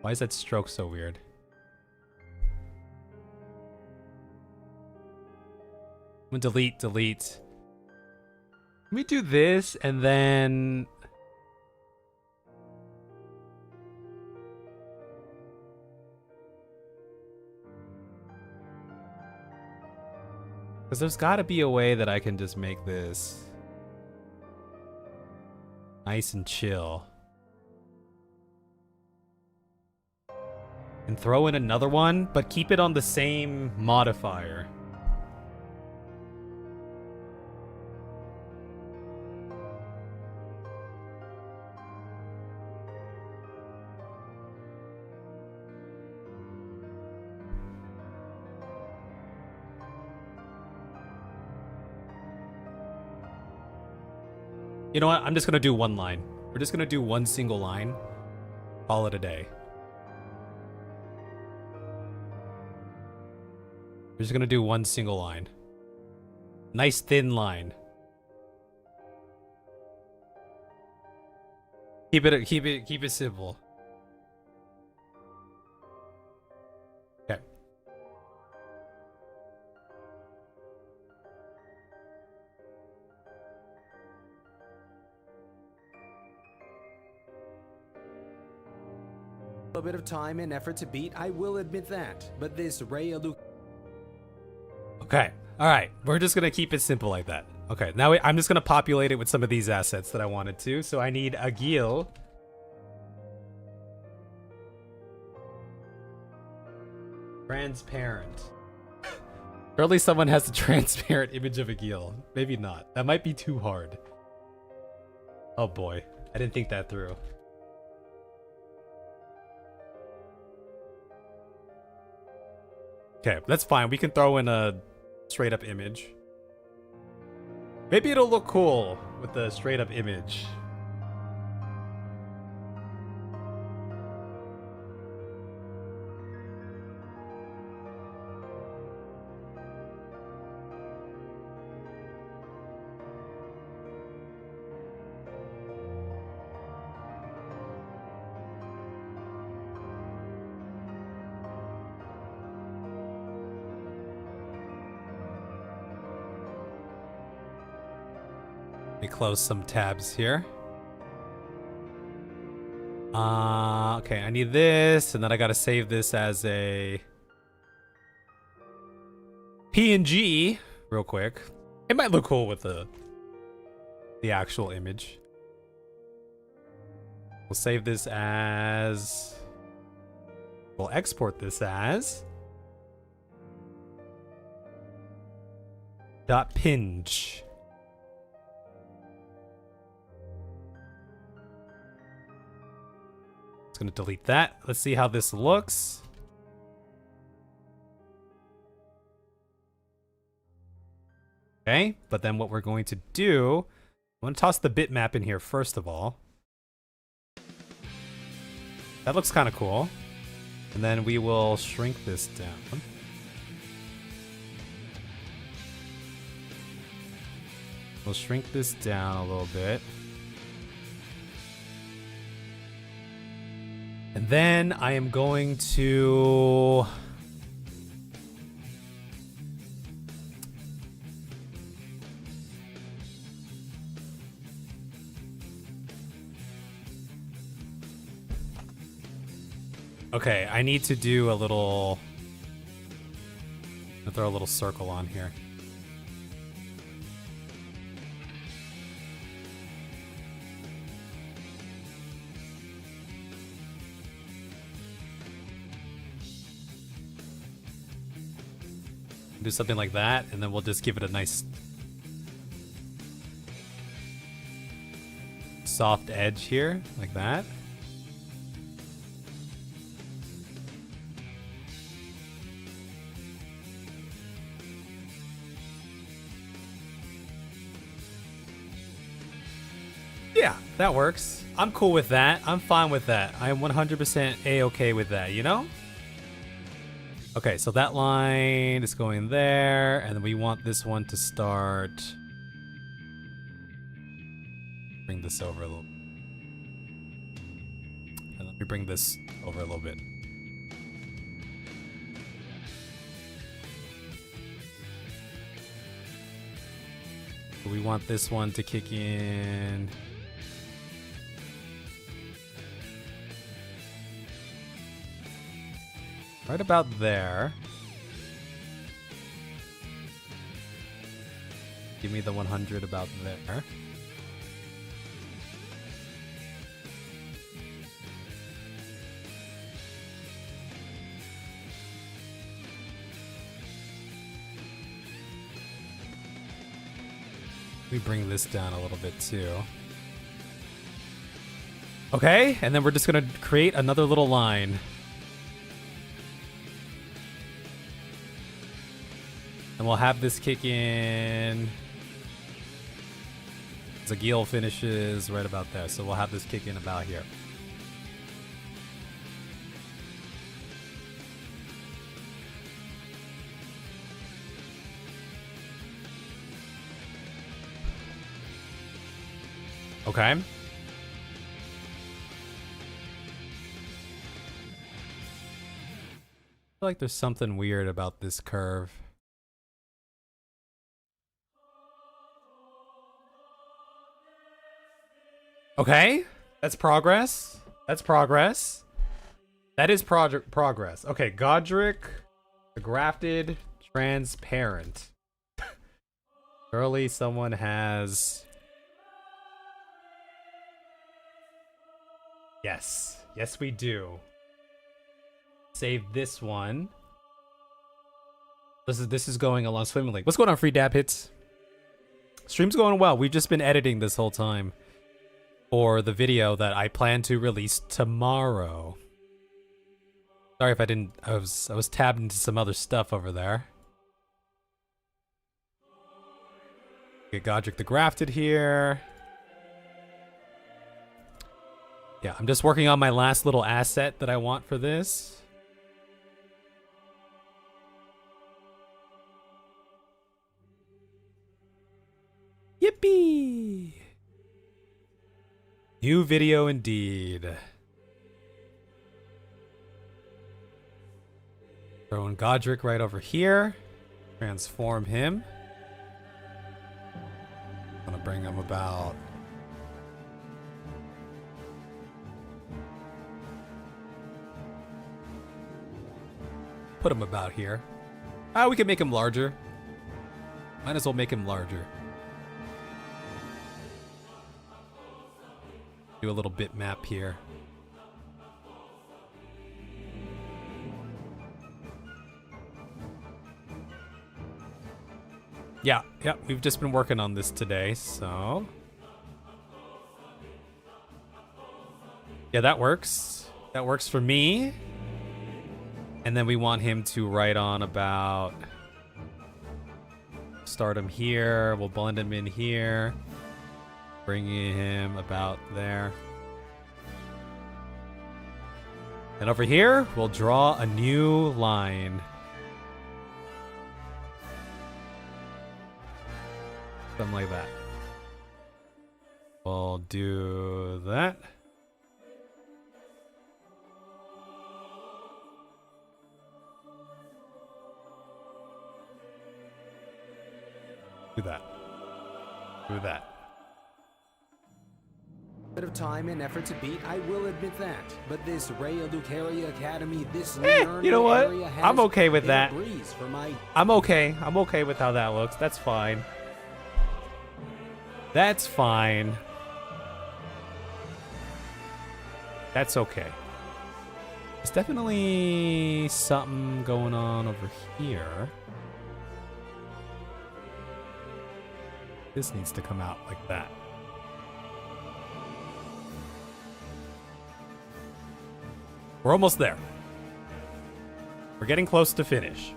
Why is that stroke so weird? I'm gonna delete. Let me do this and then... Because there's gotta be a way that I can just make this nice and chill. And throw in another one, but keep it on the same modifier. You know what? I'm just gonna do one line. We're just gonna do one single line. Call it a day. We're just gonna do one single line. Nice thin line. Keep it simple. Okay. A bit of time and effort to beat, I will admit that. But this Ray Okay. All right. We're just going to keep it simple like that. Okay. Now I'm just going to populate it with some of these assets that I wanted to. So I need a Gil. Transparent. Surely someone has a transparent image of a Gil. Maybe not. That might be too hard. Oh boy. I didn't think that through. Okay, that's fine. We can throw in a straight up image. Maybe it'll look cool with the straight up image. Let me close some tabs here. Okay, I need this, and then I gotta save this as a PNG real quick. It might look cool with the actual image. We'll save this as... We'll export this as... .pinj. Just gonna delete that. Let's see how this looks. Okay, but then what we're going to do, I'm gonna toss the bitmap in here first of all. That looks kind of cool. And then we will shrink this down. We'll shrink this down a little bit. And then I am going to... Okay, I need to do a little... I'll throw a little circle on here. Do something like that, and then we'll just give it a nice soft edge here, like that. Yeah, that works. I'm cool with that. I'm fine with that. I am 100% A-okay with that, you know? Okay, so that line is going there, and then we want this one to start. Bring this over a little. And let me bring this over a little bit. We want this one to kick in. Right about there. Give me the 100 about there. We bring this down a little bit too. Okay, and then we're just gonna create another little line. And we'll have this kick in Zagil finishes right about there, so we'll have this kick in about here. Okay. I feel like there's something weird about this curve. Okay, that's progress. That's progress. That is progress. Okay, Godric, the grafted, transparent. Surely someone has... Yes. Yes, we do. Save this one. This is going along swimmingly. What's going on, Free Dab Hits? Stream's going well. We've just been editing this whole time for the video that I plan to release tomorrow. Sorry if I didn't. I was tabbed into some other stuff over there. Get Godric the Grafted here. Yeah, I'm just working on my last little asset that I want for this. Yippee! New video indeed. Throwing Godric right over here. Transform him. I'm gonna bring him about. Put him about here. We can make him larger. Might as well make him larger. Do a little bitmap here. Yeah, we've just been working on this today, so... Yeah, that works. That works for me. And then we want him to write on about... Start him here, we'll blend him in here. Bringing him about there. And over here, we'll draw a new line. Something like that. We'll do that. Do that. Do that. Bit of time and effort to beat, I will admit that. But this Raya Lucaria Academy, this You know what? I'm okay with that. Breeze for my... I'm okay. I'm okay with how that looks. That's fine. That's fine. That's okay. There's definitely something going on over here. This needs to come out like that. We're almost there. We're getting close to finish.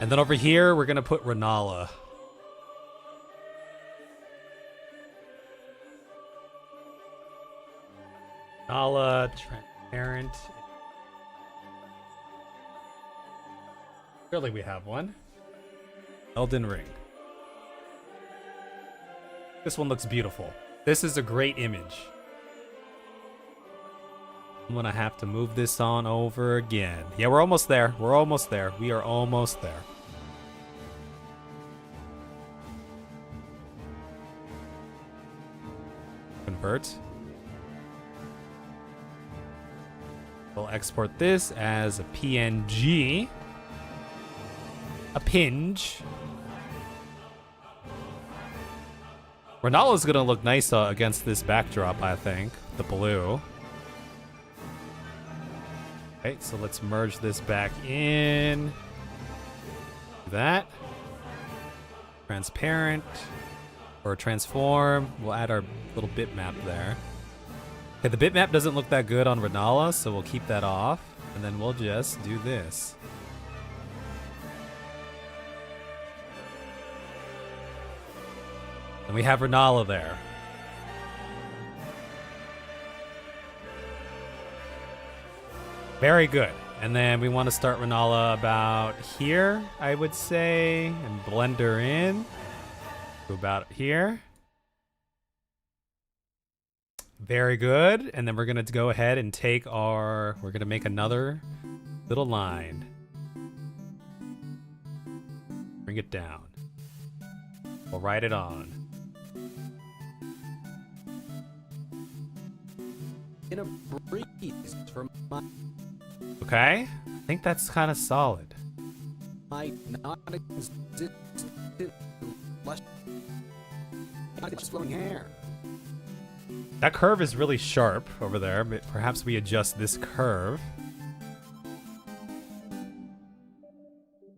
And then over here, we're going to put Renala. Renala, transparent. Surely we have one. Elden Ring. This one looks beautiful. This is a great image. I'm gonna have to move this on over again. Yeah, we're almost there. We're almost there. We are almost there. Convert. We'll export this as a PNG. A pinge. Renala's gonna look nice against this backdrop, I think. The blue. Okay, so let's merge this back in. Do that. Transparent. Or transform. We'll add our little bitmap there. Okay, the bitmap doesn't look that good on Renala, so we'll keep that off. And then we'll just do this. And we have Renala there. Very good. And then we want to start Renala about here, I would say, and blend her in to about here. Very good. And then we're going to go ahead and take we're going to make another little line. Bring it down. We'll write it on. In a breeze for Okay. I think that's kind of solid. my non-existent lush flowing hair. That curve is really sharp over there. But perhaps we adjust this curve.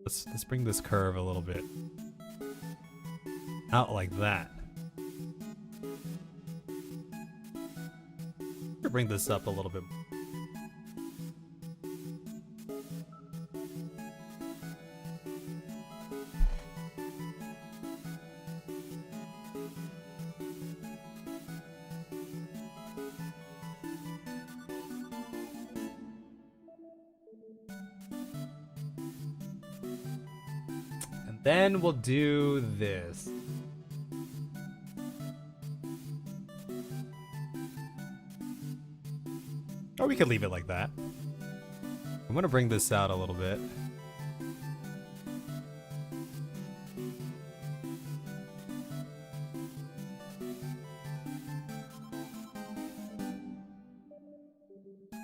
Let's bring this curve a little bit out like that. Bring this up a little bit. And then we'll do this. Or we could leave it like that. I'm gonna bring this out a little bit.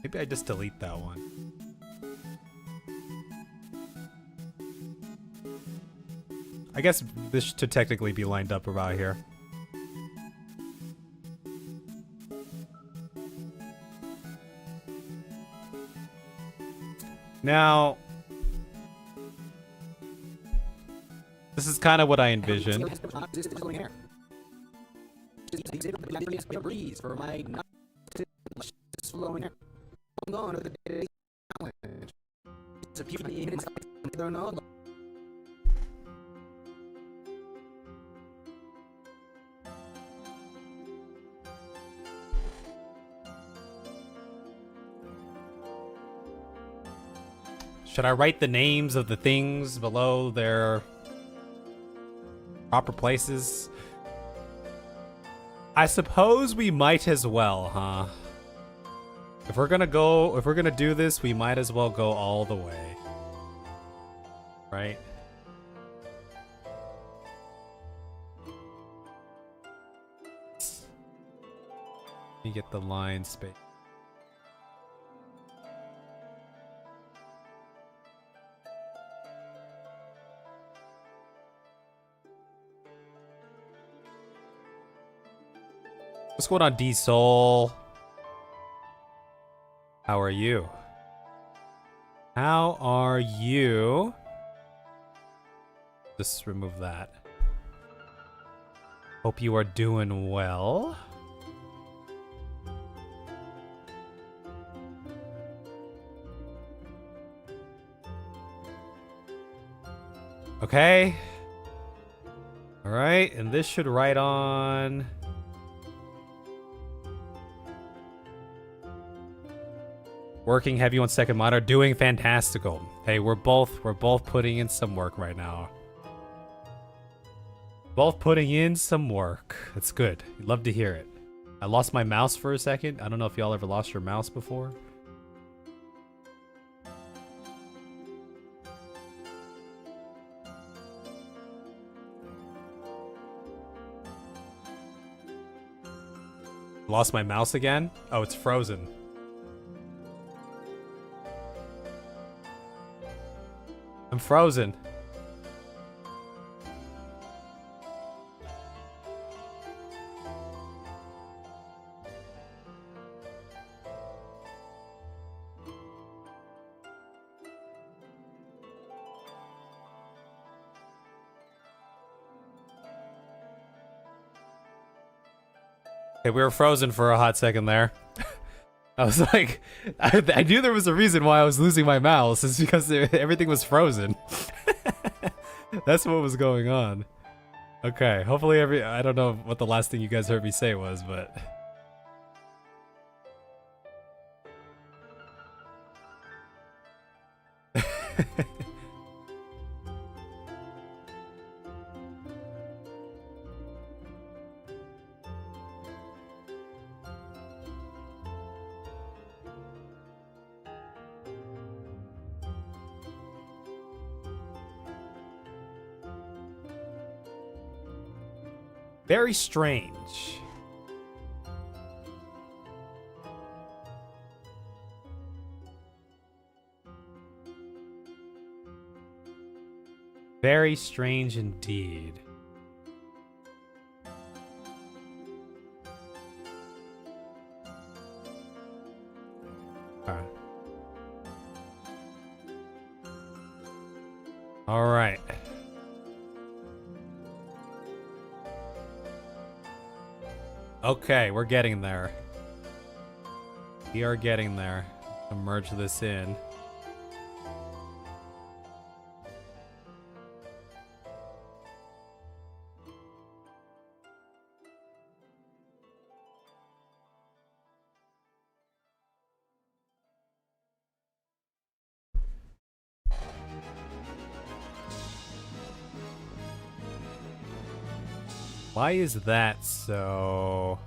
Maybe I just delete that one. I guess this should technically be lined up about here. Now, this is kind of what I envisioned. Breeze for my non-existent flowing hair. I'm going to the day challenge. It's a beauty in inside. Should I write the names of the things below their proper places? I suppose we might as well, huh? If we're gonna do this, we might as well go all the way. Right? Let me get the line space. What's going on, D-Soul? How are you? How are you? Just remove that. Hope you are doing well. Okay. All right, and this should write on. Working heavy on second monitor, doing fantastical. Hey, we're both putting in some work right now. Both putting in some work. That's good. Love to hear it. I lost my mouse for a second. I don't know if y'all ever lost your mouse before. Lost my mouse again? Oh, it's frozen. I'm frozen. Okay, we were frozen for a hot second there. I was like, I knew there was a reason why I was losing my mouse. It's because everything was frozen. That's what was going on. Okay, hopefully I don't know what the last thing you guys heard me say was, but... Very strange. Very strange indeed. Alright. Alright. Okay, we're getting there. We are getting there. I'll merge this in. Why is that so?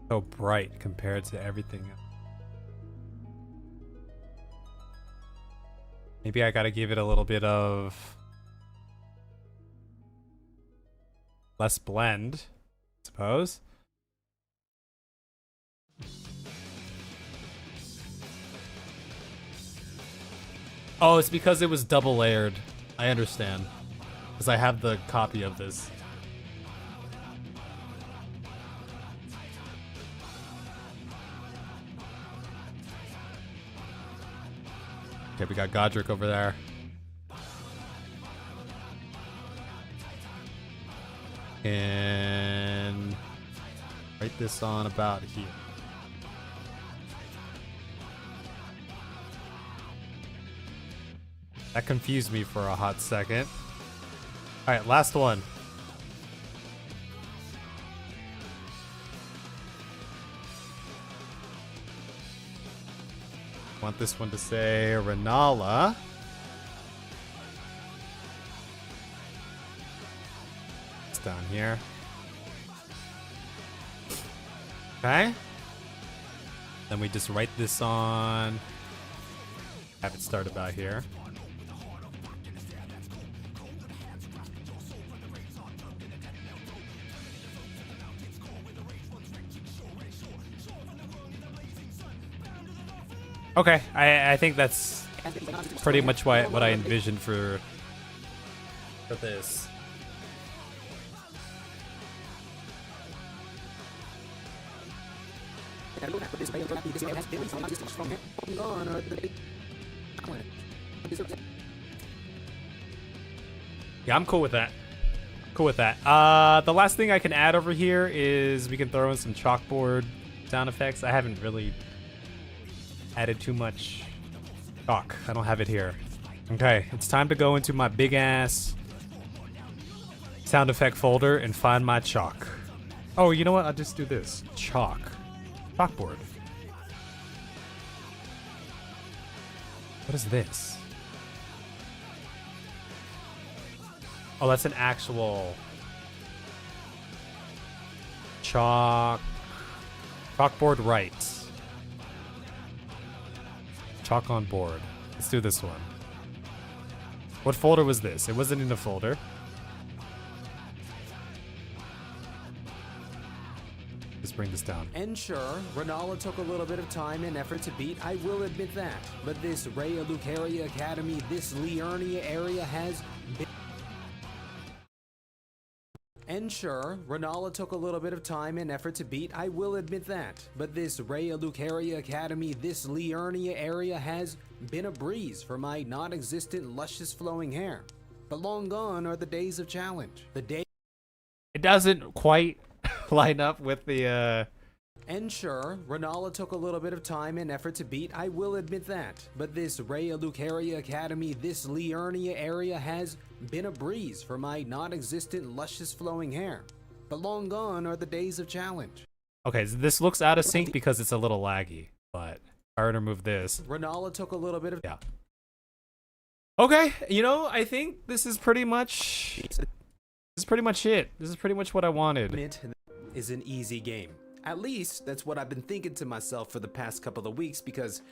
So bright compared to everything else. Maybe I gotta give it a little bit of less blend, I suppose. Oh, it's because it was double layered. I understand. Because I have the copy of this. Okay, we got Godric over there. And write this on about here. That confused me for a hot second. Alright, last one. Want this one to say Renala. It's down here. Okay. Then we just write this on. Have it start about here. Okay, I think that's pretty much what I envisioned for this. Yeah, I'm cool with that. Cool with that. The last thing I can add over here is we can throw in some chalkboard sound effects. I haven't really added too much chalk. I don't have it here. Okay, it's time to go into my big ass sound effect folder and find my chalk. Oh, you know what? I'll just do this. Chalk. Chalkboard. What is this? Oh, that's an actual chalkboard right. Chalk on board. Let's do this one. What folder was this? It wasn't in a folder. Just bring this down. And sure, Renala took a little bit of time and effort to beat, I will admit that. But this Rhea Lucaria Academy, this Liurnia area has been... And sure, Renala took a little bit of time and effort to beat, I will admit that. But this Rhea Lucaria Academy, this Liurnia area has been a breeze for my non-existent luscious flowing hair. But long gone are the days of challenge. The day... It doesn't quite line up with the And sure, Renala took a little bit of time and effort to beat, I will admit that. But this Rhea Lucaria Academy, this Liurnia area has been a breeze for my non-existent luscious flowing hair. But long gone are the days of challenge. Okay, so this looks out of sync because it's a little laggy, but if I were to move this. Renala took a little bit of... Yeah. Okay, you know, I think this is pretty much... This is pretty much it. This is pretty much what I wanted. Admit is an easy game. At least, that's what I've been thinking to myself for the past couple of weeks, because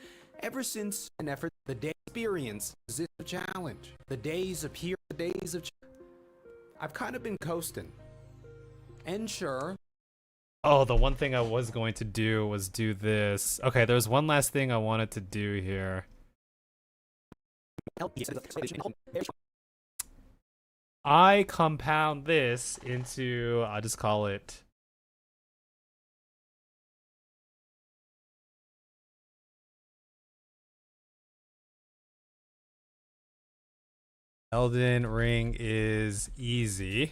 ever since an effort, the day experience is a challenge. The days appear, the days of... I've kind of been coasting. And sure... Oh, the one thing I was going to do was do this. Okay, there's one last thing I wanted to do here. I compound this into, I'll just call it... Elden Ring is easy.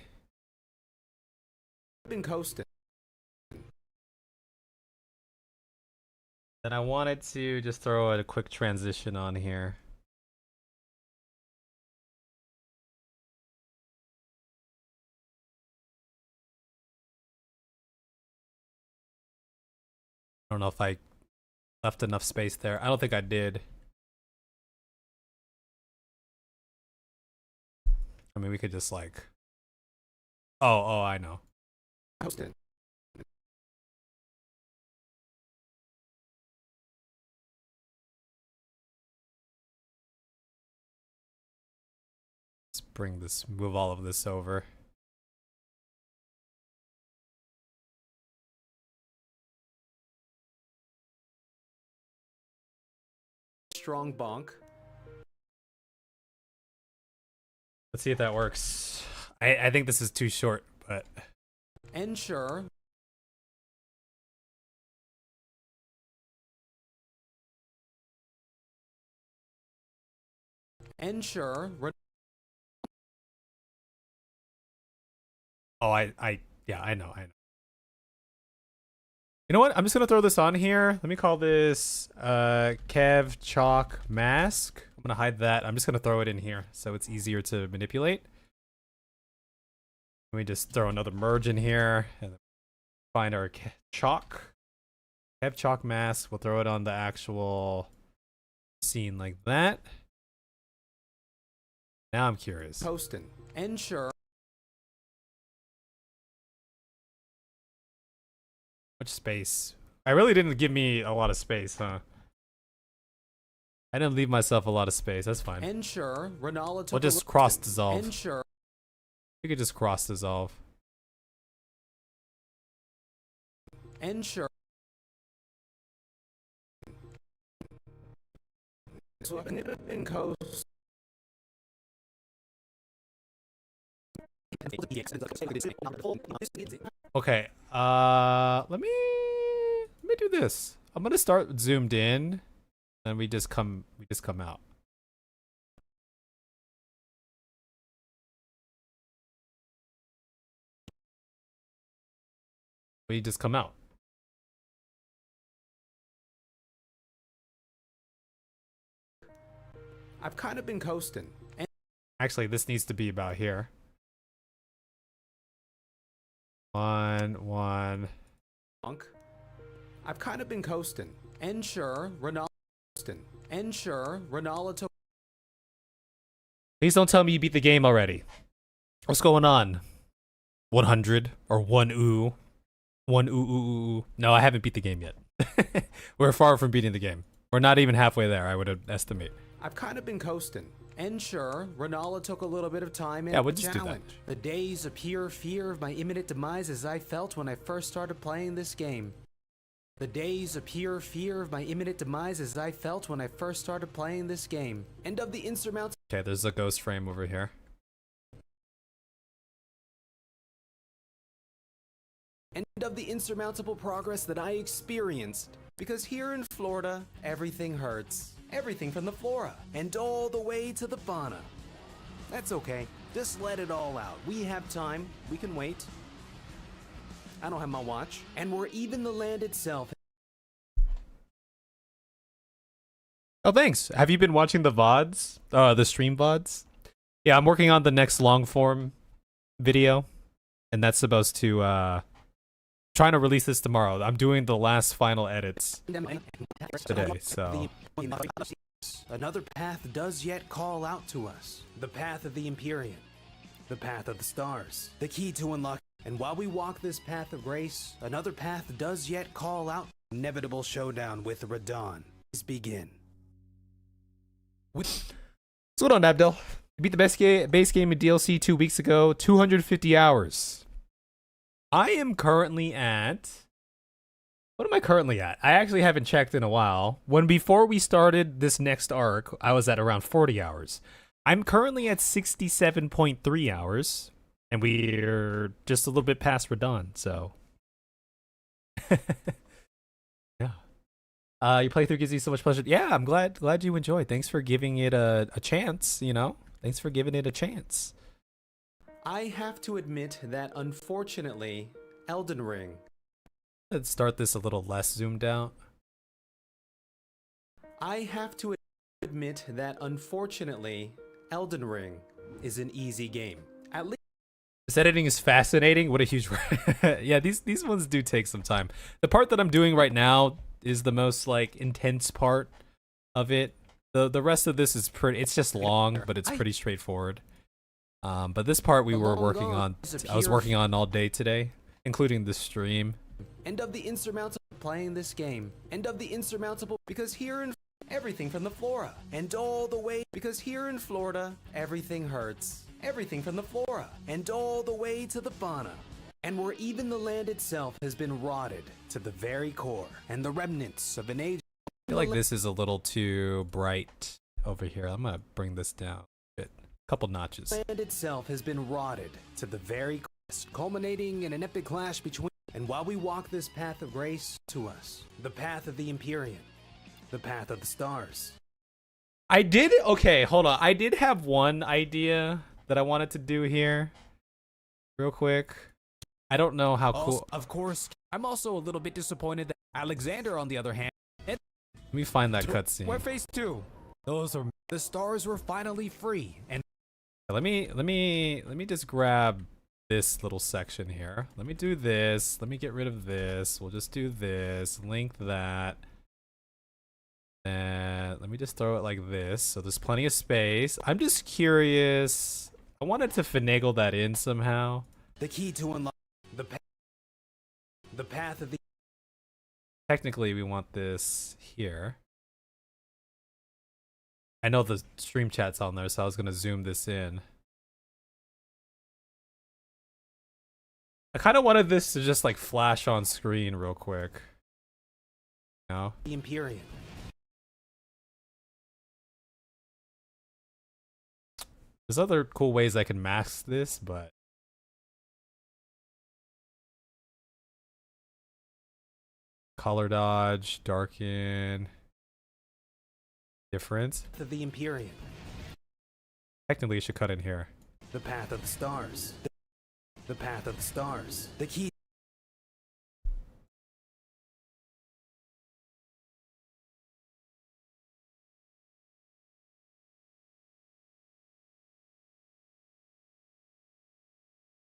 I've been coasting. Then I wanted to just throw a quick transition on here. I don't know if I left enough space there. I don't think I did. I mean, we could just like... Oh, I know. Coasting. Let's bring this, move all of this over. Strong bonk. Let's see if that works. I think this is too short, but... And sure... And sure... Oh, yeah, I know. You know what? I'm just gonna throw this on here. Let me call this Kev Chalk Mask. I'm gonna hide that. I'm just gonna throw it in here so it's easier to manipulate. Let me just throw another merge in here and find our chalk. Kev Chalk Mask. We'll throw it on the actual scene like that. Now I'm curious. Posting. And sure... Much space. I really didn't give me a lot of space, huh? I didn't leave myself a lot of space. That's fine. And sure, Renala took We'll just cross dissolve. And sure. We could just cross dissolve. And sure. In coast. Okay, let me do this. I'm gonna start zoomed in, and we just come out. We just come out. I've kind of been coasting. And actually, this needs to be about here. One. I've kind of been coasting. And sure, Renala coasting. And sure, Renala took... Please don't tell me you beat the game already. What's going on? 100 or 1 ooh. 1 ooh. No, I haven't beat the game yet. We're far from beating the game. We're not even halfway there, I would estimate. I've kind of been coasting. And sure, Renala took a little bit of time and yeah, we'll just challenge. Do that. The days of pure fear of my imminent demise as I felt when I first started playing this game. The days of pure fear of my imminent demise as I felt when I first started playing this game. And of the insurmountable... Okay, there's a ghost frame over here. And of the insurmountable progress that I experienced. Because here in Florida, everything hurts. Everything from the flora, and all the way to the fauna. That's okay, just let it all out. We have time, we can wait. I don't have my watch. And where even the land itself. Oh, thanks. Have you been watching the VODs? The stream VODs? Yeah, I'm working on the next long form video, and that's supposed to trying to release this tomorrow. I'm doing the last final edits today, so Another path does yet call out to us. The path of the Empyrean. The path of the stars. The key to unlock. And while we walk this path of grace, another path does yet call out. Inevitable showdown with Radon. Let's begin. what's going on, Abdel? You beat the base game in DLC 2 weeks ago, 250 hours. I am currently at... What am I currently at? I actually haven't checked in a while. Before we started this next arc, I was at around 40 hours. I'm currently at 67.3 hours, and we're just a little bit past Radon, so... yeah. Your playthrough gives you so much pleasure. Yeah, I'm glad you enjoyed. Thanks for giving it a chance, you know? Thanks for giving it a chance. I have to admit that unfortunately, Elden Ring. Let's start this a little less zoomed out. I have to admit that unfortunately, Elden Ring is an easy game. At least This editing is fascinating. What a huge... yeah, these ones do take some time. The part that I'm doing right now is the most like intense part of it. The rest of this is pretty... It's just long, but it's pretty straightforward. But this part we were working on... I was working on all day today, including the stream. End of the insurmountable playing this game. End of the insurmountable because here in everything from the flora and all the way because here in Florida everything hurts. Everything from the flora and all the way to the fauna. And where even the land itself has been rotted to the very core and the remnants of an age. I feel like this is a little too bright over here. I'm gonna bring this down a bit. Couple notches. The land itself has been rotted to the very core, culminating in an epic clash between. And while we walk this path of grace to us, the path of the Empyrean, the path of the stars. Okay, hold on. I did have one idea that I wanted to do here, real quick. I don't know how cool. Of course, I'm also a little bit disappointed that Alexander, on the other hand, Let me find that cutscene. Where phase 2? Those are the stars were finally free, and Let me just grab this little section here. Let me do this. Let me get rid of this. We'll just do this. Link that. And let me just throw it like this. So there's plenty of space. I'm just curious. I wanted to finagle that in somehow. The key to unlock the path of the. Technically, we want this here. I know the stream chat's on there, so I was going to zoom this in. I kind of wanted this to just like flash on screen real quick. You know? The Empyrean. There's other cool ways I can mask this, but color dodge, darken, difference. Of the Empyrean. Technically, it should cut in here. The path of the stars. The path of the stars. The key.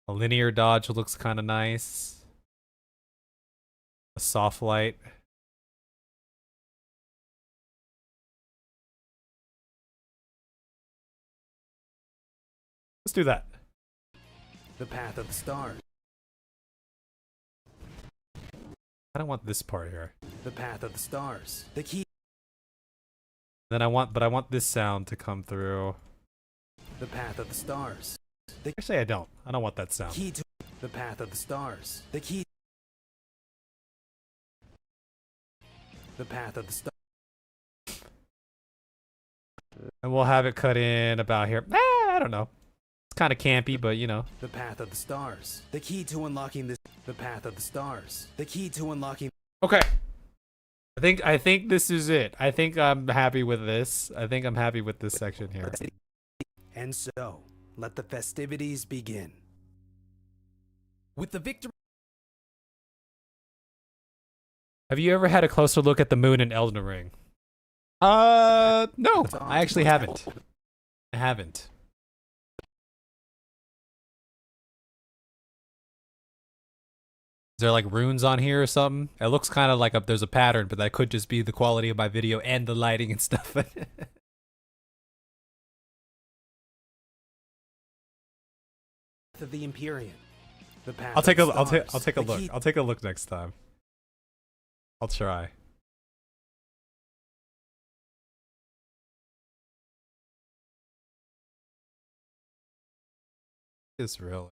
A linear dodge looks kind of nice. A soft light. Let's do that. The path of the stars. I don't want this part here. The path of the stars. The key. Then I want this sound to come through. The path of the stars. Actually, I don't. I don't want that sound. Key to the path of the stars. The key. The path of the stars. And we'll have it cut in about here. I don't know. It's kind of campy, but you know. The path of the stars. The key to unlocking this. The path of the stars. The key to unlocking. Okay. I think this is it. I think I'm happy with this. I think I'm happy with this section here. And so, let the festivities begin. with the victory Have you ever had a closer look at the moon in Elden Ring? No, I actually haven't. I haven't. Is there like runes on here or something? It looks kind of like there's a pattern, but that could just be the quality of my video and the lighting and stuff. Of the Empyrean. The path I'll take of a the I'll stars, take a the look. key- I'll take a look next time. I'll try. It's really.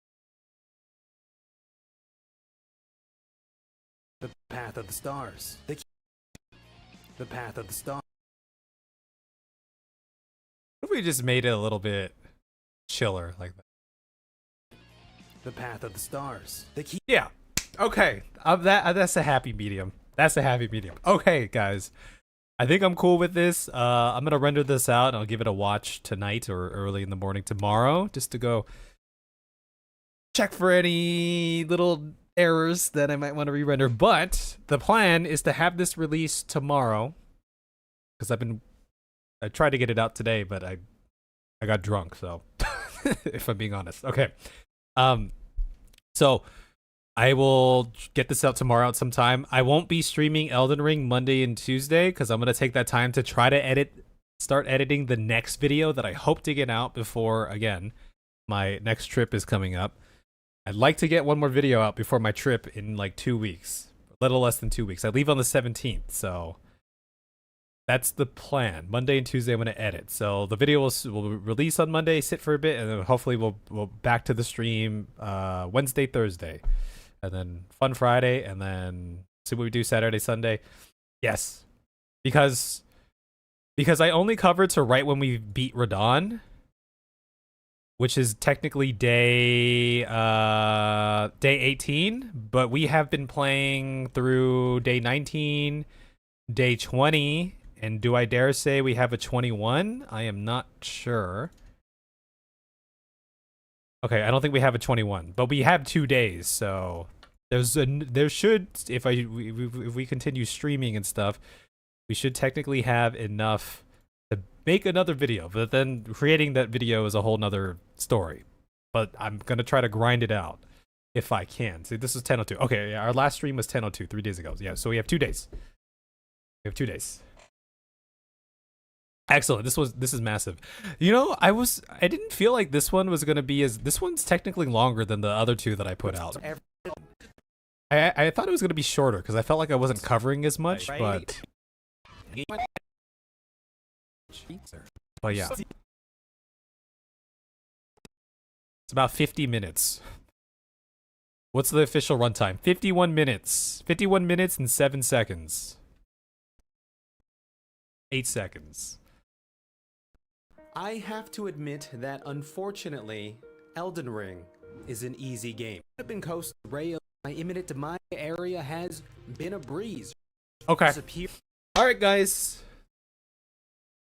The path of the stars. The path of the stars. What if we just made it a little bit chiller like that? The path of the stars. The key. Yeah. Okay. That's a happy medium. That's a happy medium. Okay, guys. I think I'm cool with this. I'm gonna render this out and I'll give it a watch tonight or early in the morning tomorrow, just to go check for any little errors that I might want to re-render. But the plan is to have this released tomorrow, because I tried to get it out today, but I got drunk. So, if I'm being honest, okay. So I will get this out tomorrow at some time. I won't be streaming Elden Ring Monday and Tuesday because I'm gonna take that time to try to start editing the next video that I hope to get out before, again, my next trip is coming up. I'd like to get one more video out before my trip in like 2 weeks, a little less than 2 weeks. I leave on the 17th, so that's the plan. Monday and Tuesday I'm gonna edit. So the video will release on Monday, sit for a bit, and then hopefully we'll back to the stream Wednesday, Thursday, and then Fun Friday, and then see what we do Saturday, Sunday. Yes, because I only covered to right when we beat Radon, which is technically day 18, but we have been playing through day 19, day 20, and do I dare say we have a 21? I am not sure. Okay, I don't think we have a 21, but we have 2 days, so there should, if we continue streaming and stuff, we should technically have enough to make another video. But then creating that video is a whole nother story. But I'm gonna try to grind it out if I can. See, this is 10:02. Okay, yeah, our last stream was 10:02, 3 days ago. Yeah, so we have 2 days. We have 2 days. Excellent. This is massive. You know, I didn't feel like this one was gonna be this one's technically longer than the other two that I put out. I thought it was gonna be shorter because I felt like I wasn't covering as much, but yeah. It's about 50 minutes. What's the official runtime? 51 minutes. 51 minutes and 7 seconds. 8 seconds. I have to admit that unfortunately, Elden Ring is an easy game. I've been coasting rail. My imminent to my area has been a breeze. Okay. Alright, guys.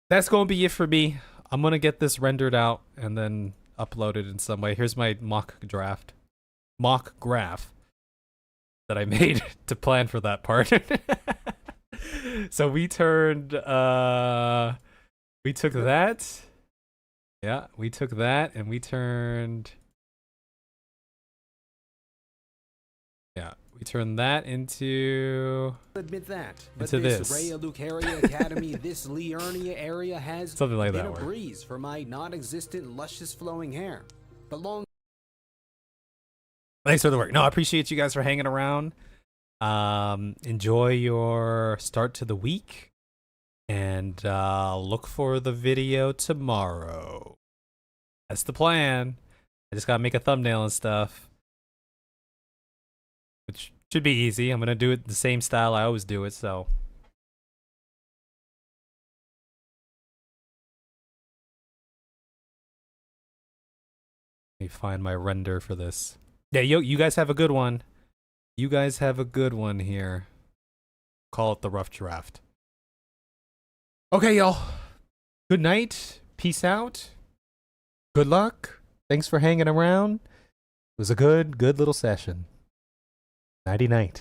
That's gonna be it for me. I'm gonna get this rendered out and then upload it in some way. Here's my mock graph that I made to plan for that part. So we took that. Yeah, we took that and we turned that into Admit that, but into this this. Rhea Lucaria Academy, this Liurnia area has Something like been that a word. breeze for my non-existent luscious flowing hair. But long Thanks for the work. No, I appreciate you guys for hanging around. Enjoy your start to the week, and look for the video tomorrow. That's the plan. I just gotta make a thumbnail and stuff, which should be easy. I'm gonna do it the same style I always do it, so. Let me find my render for this. Yeah, you guys have a good one. You guys have a good one here. Call it the rough draft. Okay, y'all. Good night. Peace out. Good luck. Thanks for hanging around. It was a good little session. Nighty night.